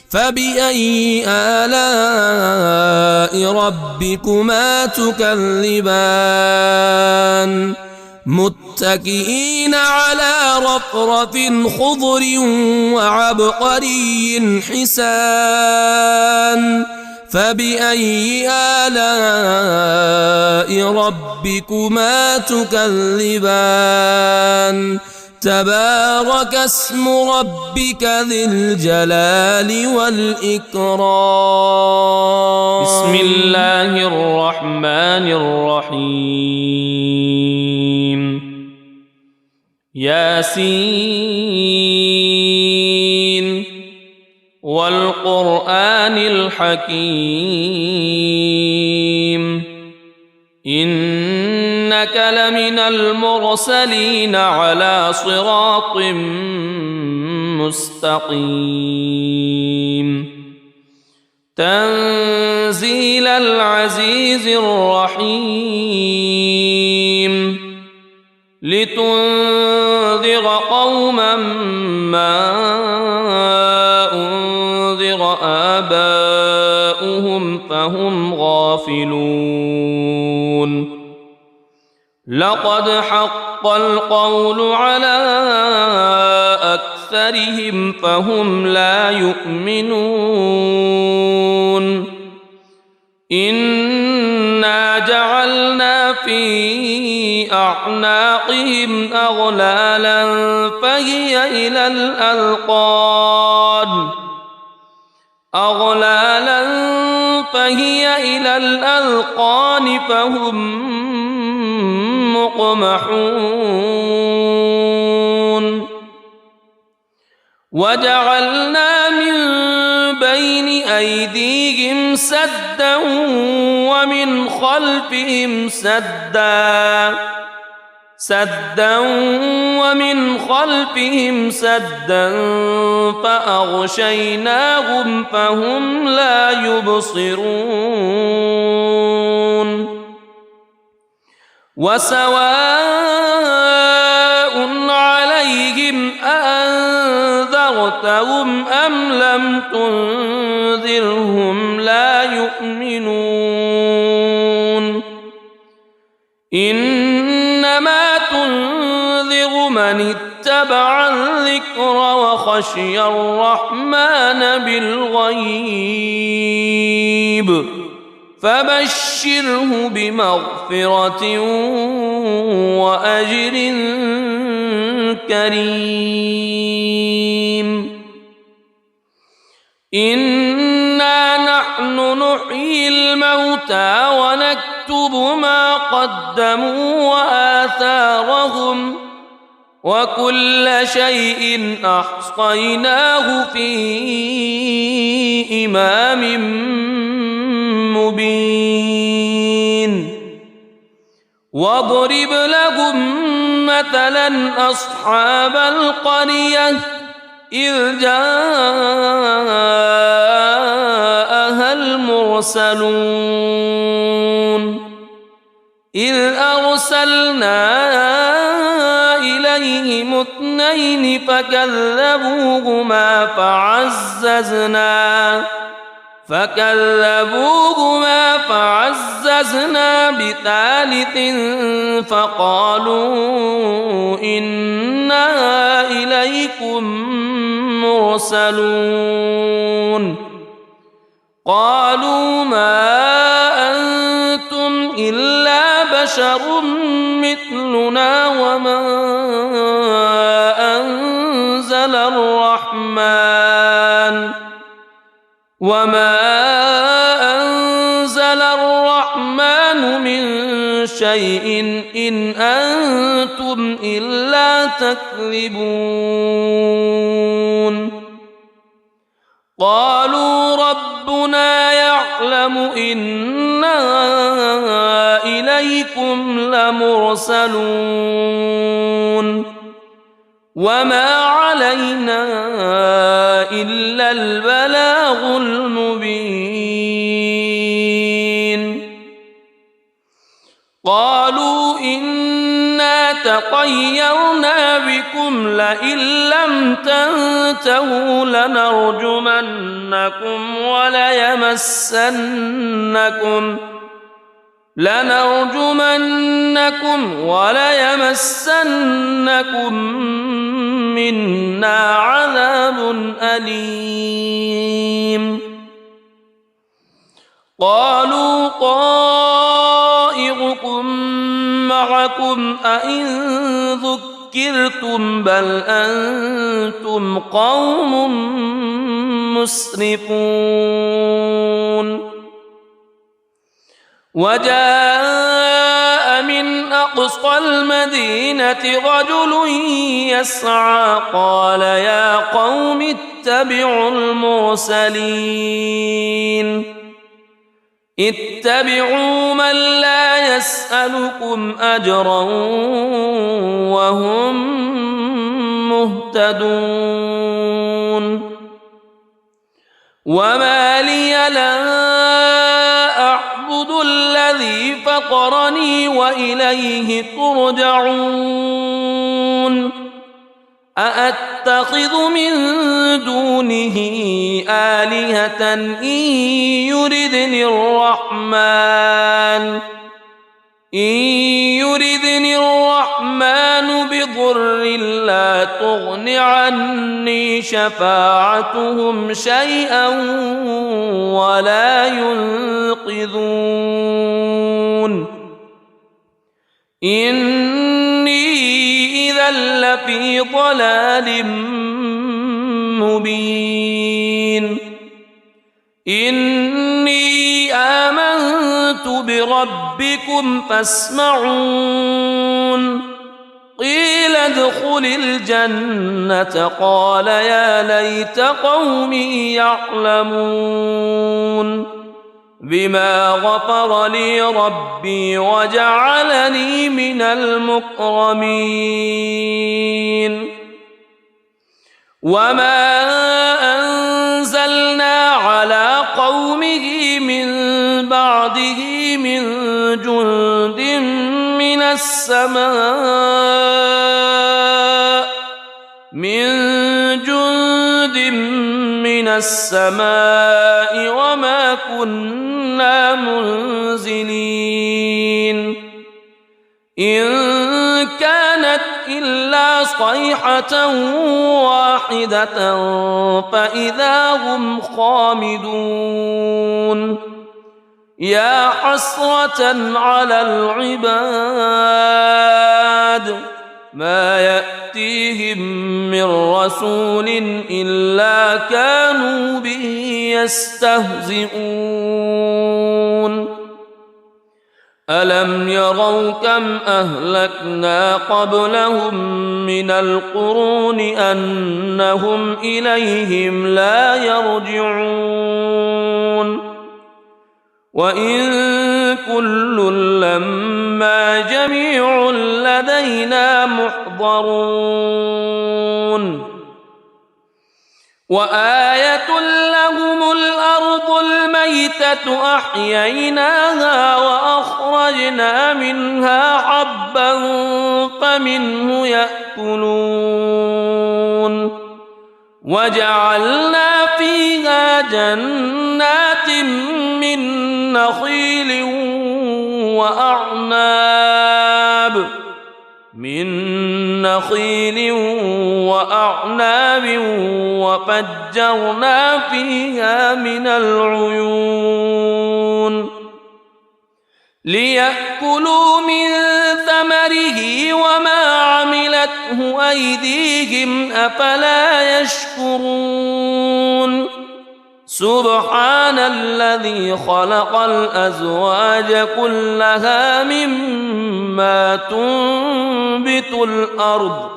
فبأي آلاء ربكما تكذبان متكئين على رفرف خضر وعبقري حسان فبأي آلاء ربكما تكذبان تبارك اسم ربك ذي الجلال والإكرام بسم الله الرحمن الرحيم ياسين والقرآن الحكيم إنك لمن المرسلين على صراط مستقيم تنزيل العزيز الرحيم لتنذر قوما ما أنذر آباؤهم فهم غافلون لقد حق القول على أكثرهم فهم لا يؤمنون إنا جعلنا في أعناقهم أغلالا فهي إلى الأذقان فهم مقمحون وجعلنا من بين أيديهم سدا ومن خلفهم سدا فأغشيناهم فهم لا يبصرون وسواء عليهم أأنذرتهم أم لم تنذرهم لا يؤمنون إنما تنذر من اتبع الذكر وخشي الرحمن بالغيب فبشره بمغفرة وأجر كريم إنا نحن نحيي الموتى ونكتب ما قدموا وآثارهم وكل شيء أحصيناه في إمام مبين واضرب لهم مثلا أصحاب القرية إذ جاءها المرسلون إذ أرسلنا إليهم اثنين فكذبوهما فعززنا بثالث فقالوا إنا إليكم مرسلون قالوا ما أنتم إلا بشر مثلنا وما أنزل الرحمن من شيء إن أنتم إلا تكذبون قالوا ربنا يعلم يعلم إنا إليكم لمرسلون وما علينا إلا البلاغ المبين قالوا إنا تطيرنا بكم لئن لم تنتهوا لنرجمنكم وليمسنكم منا عذاب أليم قالوا طائركم معكم أئن ذكرتم بل أنتم قوم مسرفون وجاء من أقصى المدينة رجل يسعى قال يا قوم اتبعوا من لا يسألكم أجرا وهم مهتدون وما لي لا أعبد الذي فطرني وإليه ترجعون أأتخذ من دونه آلهة إن يردني الرحمن بضر لا تغن عني شفاعتهم شيئا ولا ينقذون إني إذا لفي ضلال مبين إني آمنت بربكم فاسمعون قيل ادخل الجنة قال يا ليت قومي يعلمون بما غفر لي ربي وجعلني من المكرمين وما أنزلنا على قومه من بعده من جند من السماء وما كنا منزلين إن كانت إلا صيحة واحدة فإذا هم خامدون يا حسرة على العباد ما يأتيهم من رسول إلا كانوا به يستهزئون ألم يروا كم أهلكنا قبلهم من القرون أنهم إليهم لا يرجعون وإن كل لما جميع لدينا محضرون وآية لهم الأرض الميتة أحييناها وأخرجنا منها حبا فمنه يأكلون وجعلنا فيها جنات من نخيل وأعناب وفجرنا فيها من العيون ليأكلوا من ثمره وما عملته أيديهم أفلا يشكرون سبحان الذي خلق الأزواج كلها مما تنبت الأرض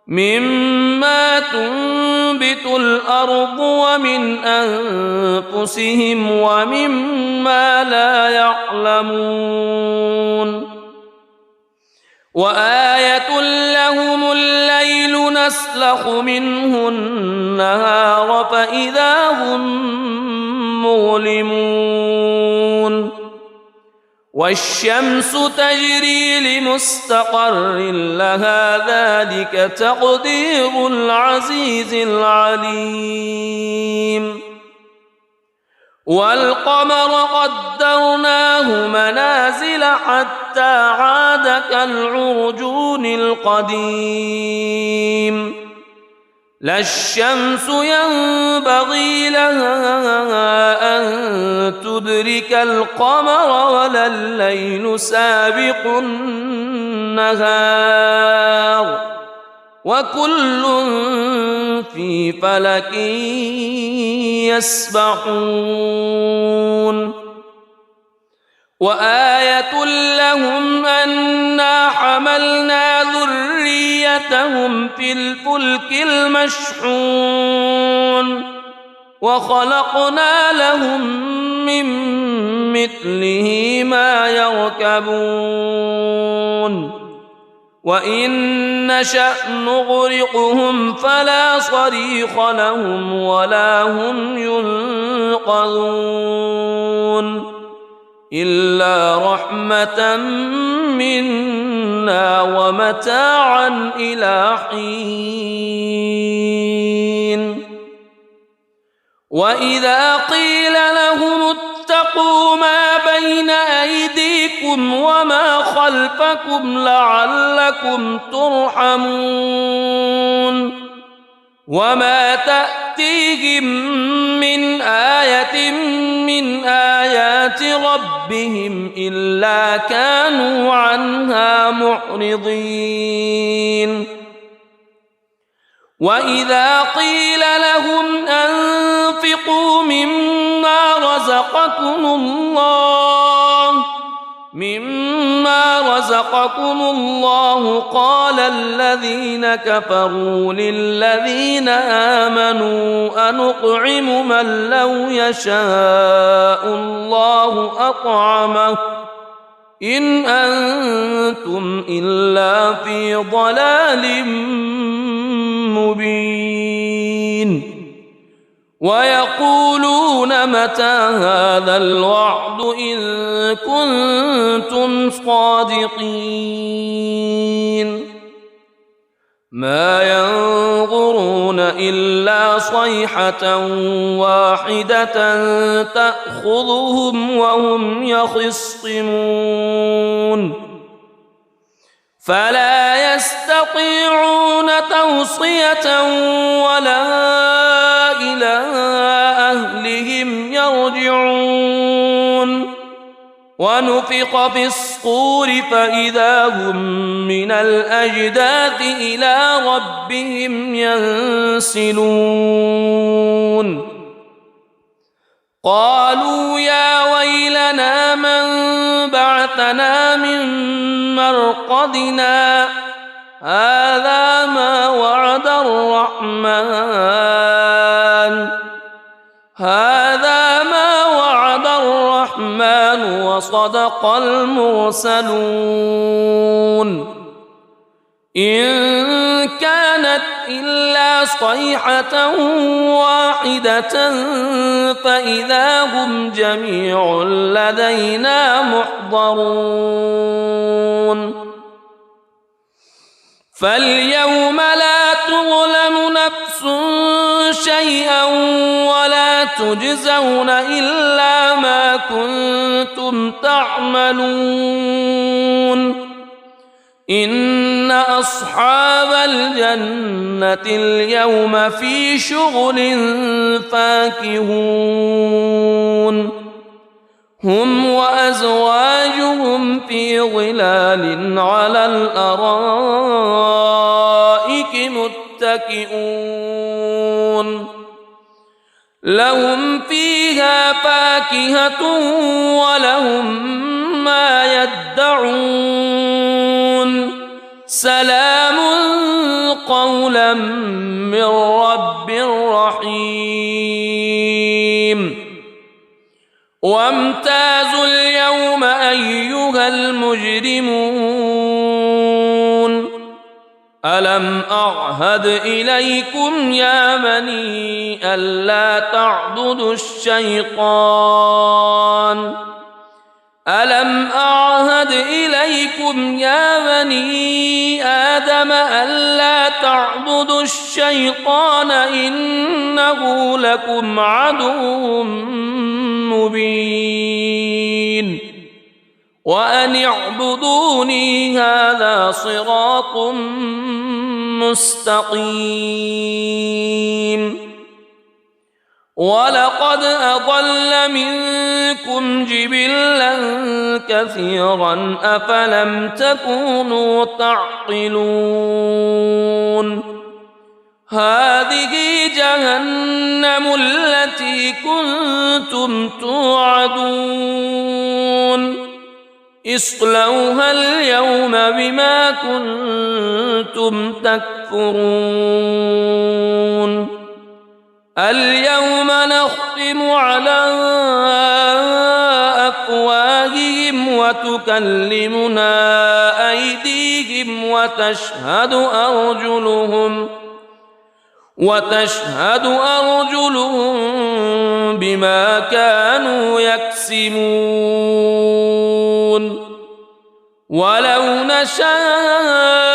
مما تنبت الأرض ومن أنفسهم ومما لا يعلمون وآية لهم الليل نسلخ منه النهار فإذا هم مظلمون والشمس تجري لمستقر لها ذلك تقدير العزيز العليم والقمر قدرناه منازل حتى عاد كالعرجون القديم لا الشمس ينبغي لها أن تدرك القمر ولا الليل سابق النهار وكل في فلك يسبحون وآية لهم أنا حملنا ذريتهم في الفلك المشحون وخلقنا لهم من مثله ما يركبون وإن نشأ نغرقهم فلا صريخ لهم ولا هم ينقذون إلا رحمة منا ومتاعا إلى حين وإذا قيل لهم اتقوا ما بين أيديكم وما خلفكم لعلكم ترحمون وما تأتيهم من آية من آيات ربهم إلا كانوا عنها معرضين وإذا قيل لهم أنفقوا مما رزقكم الله قال الذين كفروا للذين آمنوا أنطعم من لو يشاء الله أطعمه إن أنتم إلا في ضلال مبين ويقولون متى هذا الوعد إن كنتم صادقين ما ينظرون إلا صيحة واحدة تأخذهم وهم يخصمون فلا يستطيعون توصية ولا إلى أهلهم يرجعون ونفخ في الصور فإذا هم من الأجداث إلى ربهم ينسلون قالوا يا ويلنا من بعثنا من مرقدنا هذا ما وعد الرحمن وصدق المرسلون إن كانت إلا صيحة واحدة فإذا هم جميع لدينا محضرون فاليوم لا تظلم نفس شيئا ولا تجزون إلا ما كنتم تعملون إن أصحاب الجنة اليوم في شغل فاكهون هم وأزواجهم في ظلال على الأرائك متكئون لهم فيها فاكهة ولهم ما يدعون سلام قولا من رب رحيم وامتازوا اليوم أيها المجرمون ألم أعهد إليكم يا بني ألا تعبدوا الشيطان ألم أعهد إليكم يا بني آدم ألا تعبدوا الشيطان إنه لكم عدو مبين وأن اعبدوني هذا صراط مستقيم ولقد أضل منكم جبلا كثيرا أفلم تكونوا تعقلون هذه جهنم التي كنتم توعدون اصلوها اليوم بما كنتم تكفرون اليوم نختم على أفواههم وتكلمنا أيديهم وتشهد أرجلهم بما كانوا يكسبون ولو نشاء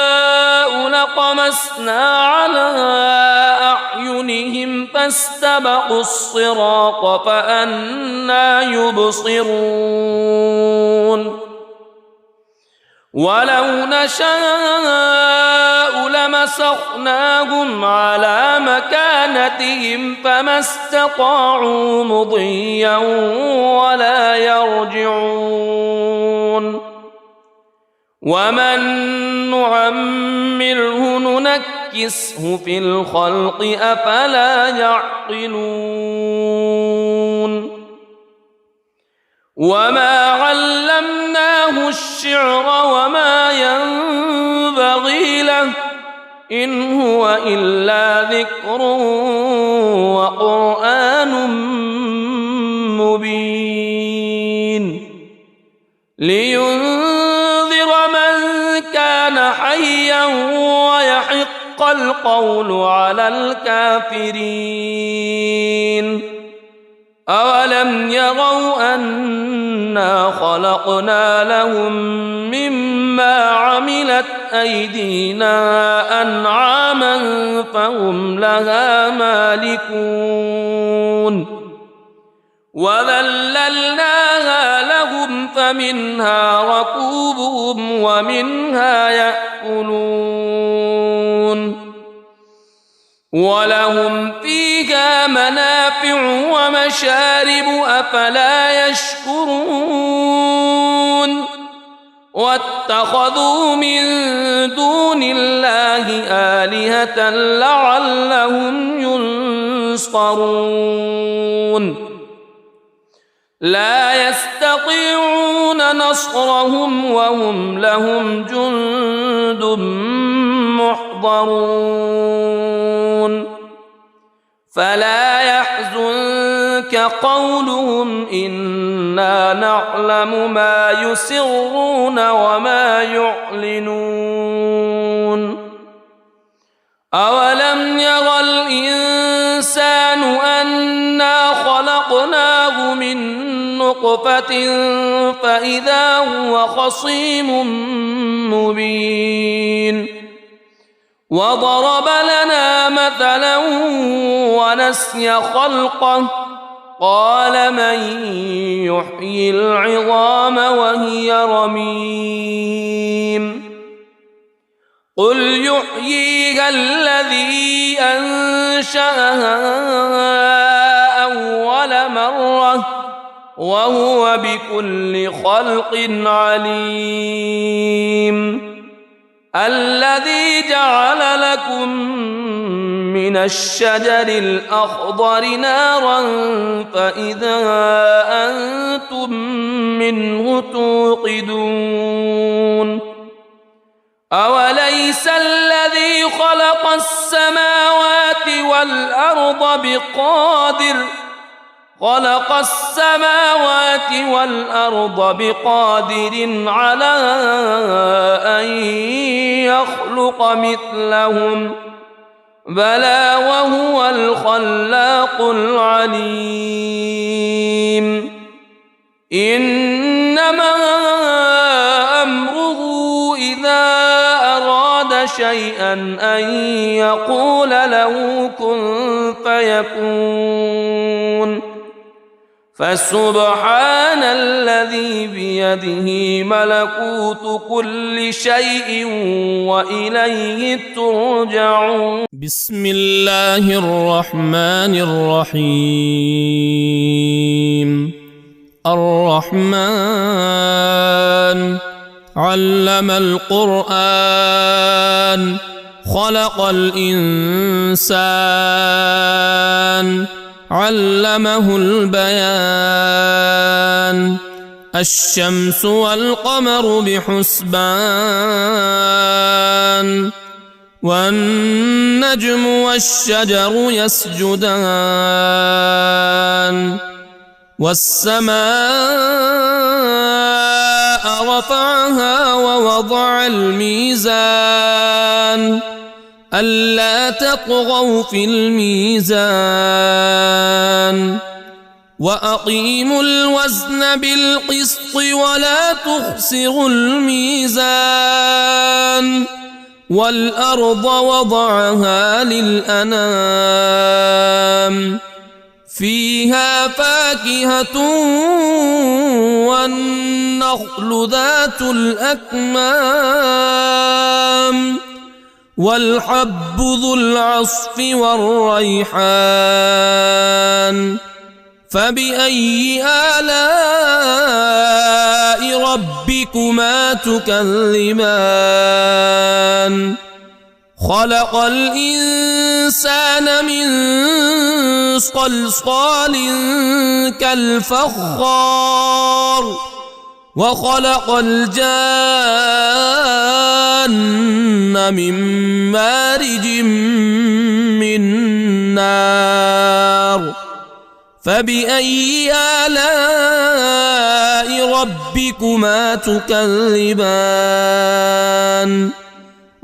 لطمسنا على أعينهم فاستبقوا الصراط فأنى يبصرون ولو نشاء لمسخناهم على مكانتهم فما استطاعوا مضيا ولا يرجعون ومن نعمره ننكسه في الخلق أفلا يعقلون وما علمناه الشعر وما ينبغي له إن هو إلا ذكر وقرآن مبين لينذر من كان حيا ويحق القول على الكافرين أولم يروا أنا خلقنا لهم مما عملت أيدينا أنعاما فهم لها مالكون وذللناها لهم فمنها ركوبهم ومنها يأكلون ولهم فيها منافع ومشارب أفلا يشكرون واتخذوا من دون الله آلهة لعلهم ينصرون لا يستطيعون نصرهم وهم لهم جند محضرون فلا يحزنك قولهم إنا نعلم ما يسرون وما يعلنون أولم ير الإنسان أنا خلقناه من نطفة فإذا هو خصيم مبين وضرب لنا مثلا ونسي خلقه قال من يحيي العظام وهي رميم قل يحييها الذي أنشأها أول مرة وهو بكل خلق عليم الذي جعل لكم من الشجر الأخضر نارا فإذا أنتم منه توقدون أوليس الذي خلق السماوات والأرض بقادر على أن يخلق مثلهم بلى وهو الخلاق العليم إنما أمره إذا أراد شيئا أن يقول له كن فيكون فسبحان الذي بيده ملكوت كل شيء وإليه ترجعون. بسم الله الرحمن الرحيم. الرحمن علم القرآن خلق الإنسان علمه البيان الشمس والقمر بحسبان والنجم والشجر يسجدان والسماء رفعها ووضع الميزان ألا تطغوا في الميزان وأقيموا الوزن بالقسط ولا تخسروا الميزان والأرض وضعها للأنام فيها فاكهة والنخل ذات الأكمام والحب ذو العصف والريحان فبأي آلاء ربكما تكذبان خلق الإنسان من صلصال كالفخار وخلق الجان من مارج من نار فبأي آلاء ربكما تكذبان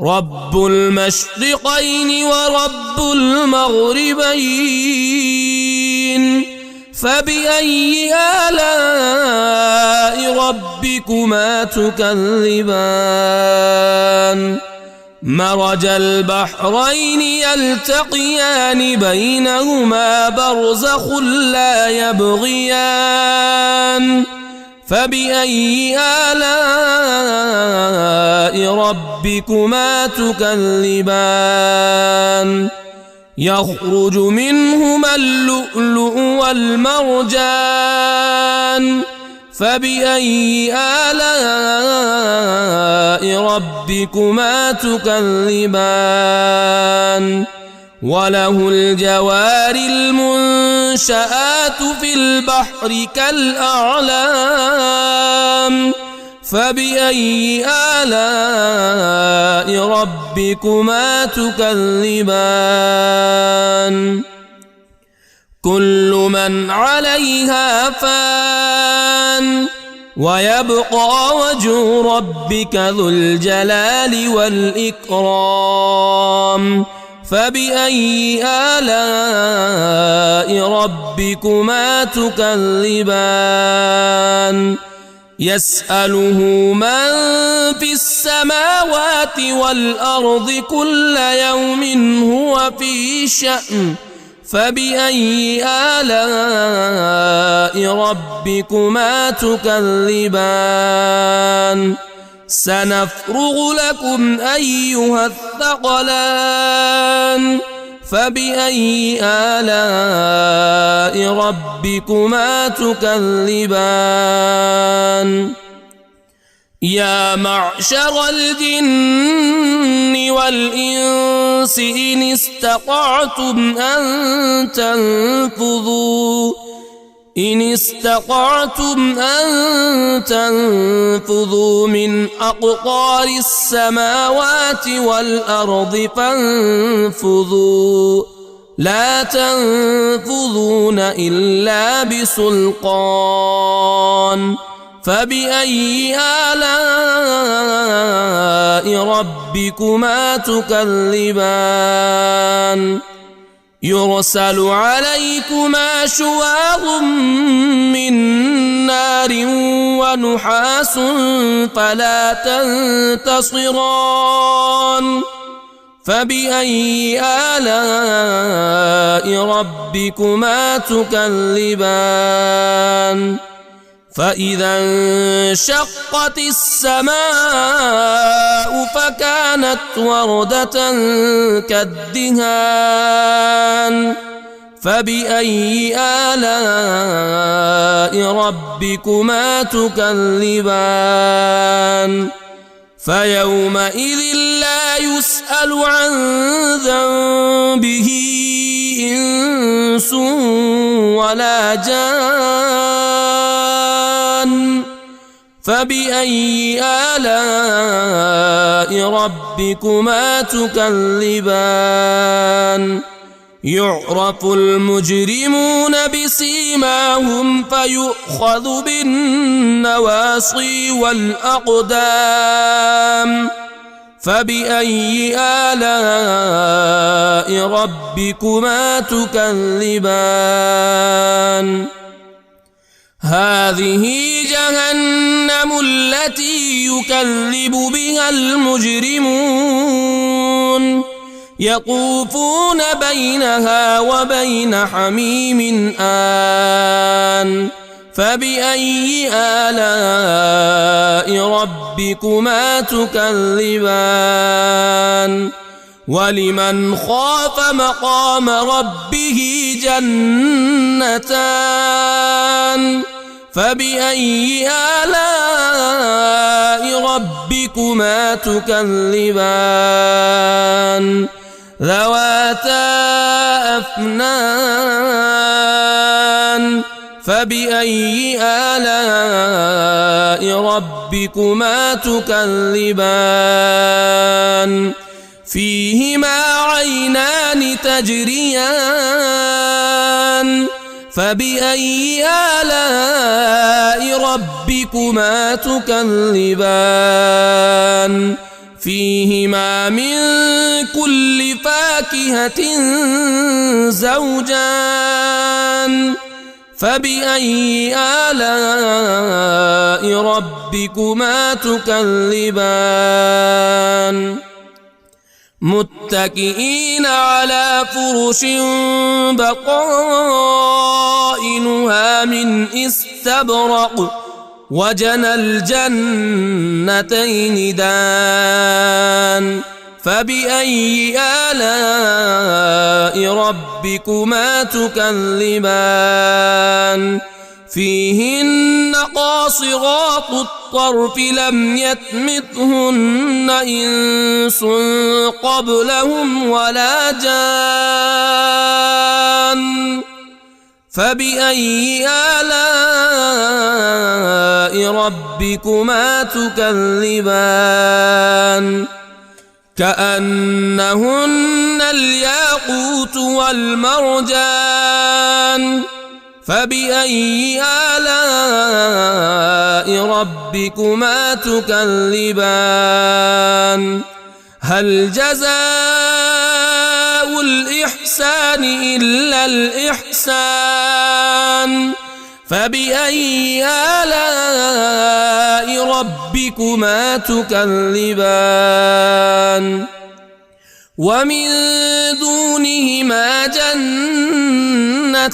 رب المشرقين ورب المغربين فبأي آلاء ربكما تكذبان مرج البحرين يلتقيان بينهما برزخ لا يبغيان فبأي آلاء ربكما تكذبان يخرج منهما اللؤلؤ والمرجان فبأي آلاء ربكما تكذبان وله الجوار المنشآت في البحر كالأعلام فبأي آلاء ربكما تكذبان كل من عليها فان ويبقى وجه ربك ذو الجلال والإكرام فبأي آلاء ربكما تكذبان يسأله من في السماوات والأرض كل يوم هو في شأن فبأي آلاء ربكما تكذبان سنفرغ لكم أيها الثقلان فبأي آلاء ربكما تكذبان يا معشر الجن والإنس إن استطعتم أن تنفذوا إن استطعتم أن تنفذوا من أقطار السماوات والأرض فانفذوا لا تنفذون إلا بسلطان فبأي آلاء ربكما تكذبان يرسل عليكما شواظ من نار ونحاس فلا تنتصران فبأي آلاء ربكما تكذبان فإذا انشقت السماء فكانت وردة كالدهان فبأي آلاء ربكما تكذبان فيومئذ لا يسأل عن ذنبه إنس ولا جان فبأي آلاء ربكما تكذبان يعرف المجرمون بسيماهم فيؤخذ بالنواصي والأقدام فبأي آلاء ربكما تكذبان هذه جهنم التي يكذب بها المجرمون يطوفون بينها وبين حميم آن فبأي آلاء ربكما تكذبان ولمن خاف مقام ربه جنتان فبأي آلاء ربكما تكذبان ذواتا أفنان فبأي آلاء ربكما تكذبان فيهما عينان تجريان فبأي آلاء ربكما تكذبان فيهما من كل فاكهة زوجان فبأي آلاء ربكما تكذبان متكئين على فرش بطائنها من استبرق وجنى الجنتين دان فبأي آلاء ربكما تكذبان فيهن قاصرات الطرف لم يطمثهن إنس قبلهم ولا جان فبأي آلاء ربكما تكذبان كأنهن الياقوت والمرجان فبأي آلاء ربكما تكذبان هل جزاء الإحسان إلا الإحسان فبأي آلاء ربكما تكذبان ومن دونهما جنتان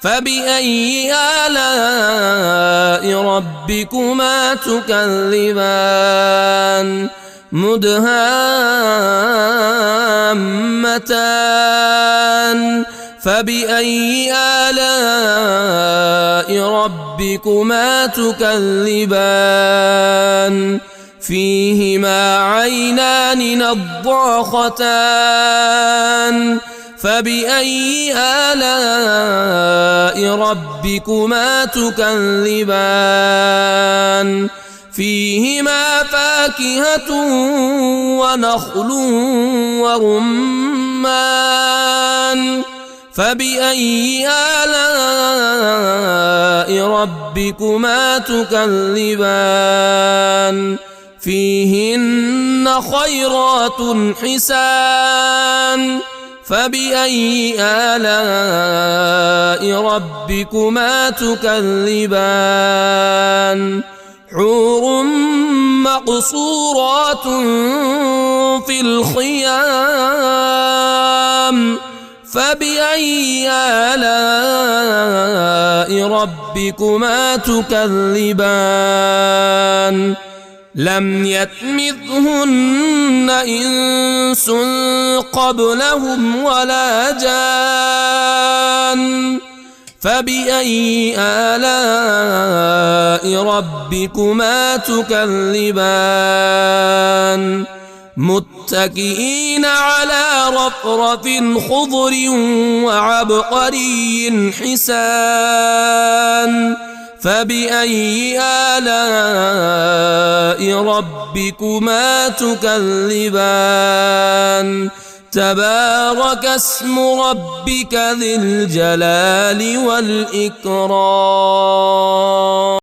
فبأي آلاء ربكما تكذبان مدهامتان فبأي آلاء ربكما تكذبان فيهما عينان نضاختان فبأي آلاء ربكما تكذبان فيهما فاكهة ونخل ورمان فبأي آلاء ربكما تكذبان فيهن خيرات حسان فبأي آلاء ربكما تكذبان حور مقصورات في الخيام فبأي آلاء ربكما تكذبان لم يطمثهن إنس قبلهم ولا جان فبأي آلاء ربكما تكذبان متكئين على رفرف خضر وعبقري حسان فبأي آلاء ربكما تكذبان تبارك اسم ربك ذي الجلال والإكرام.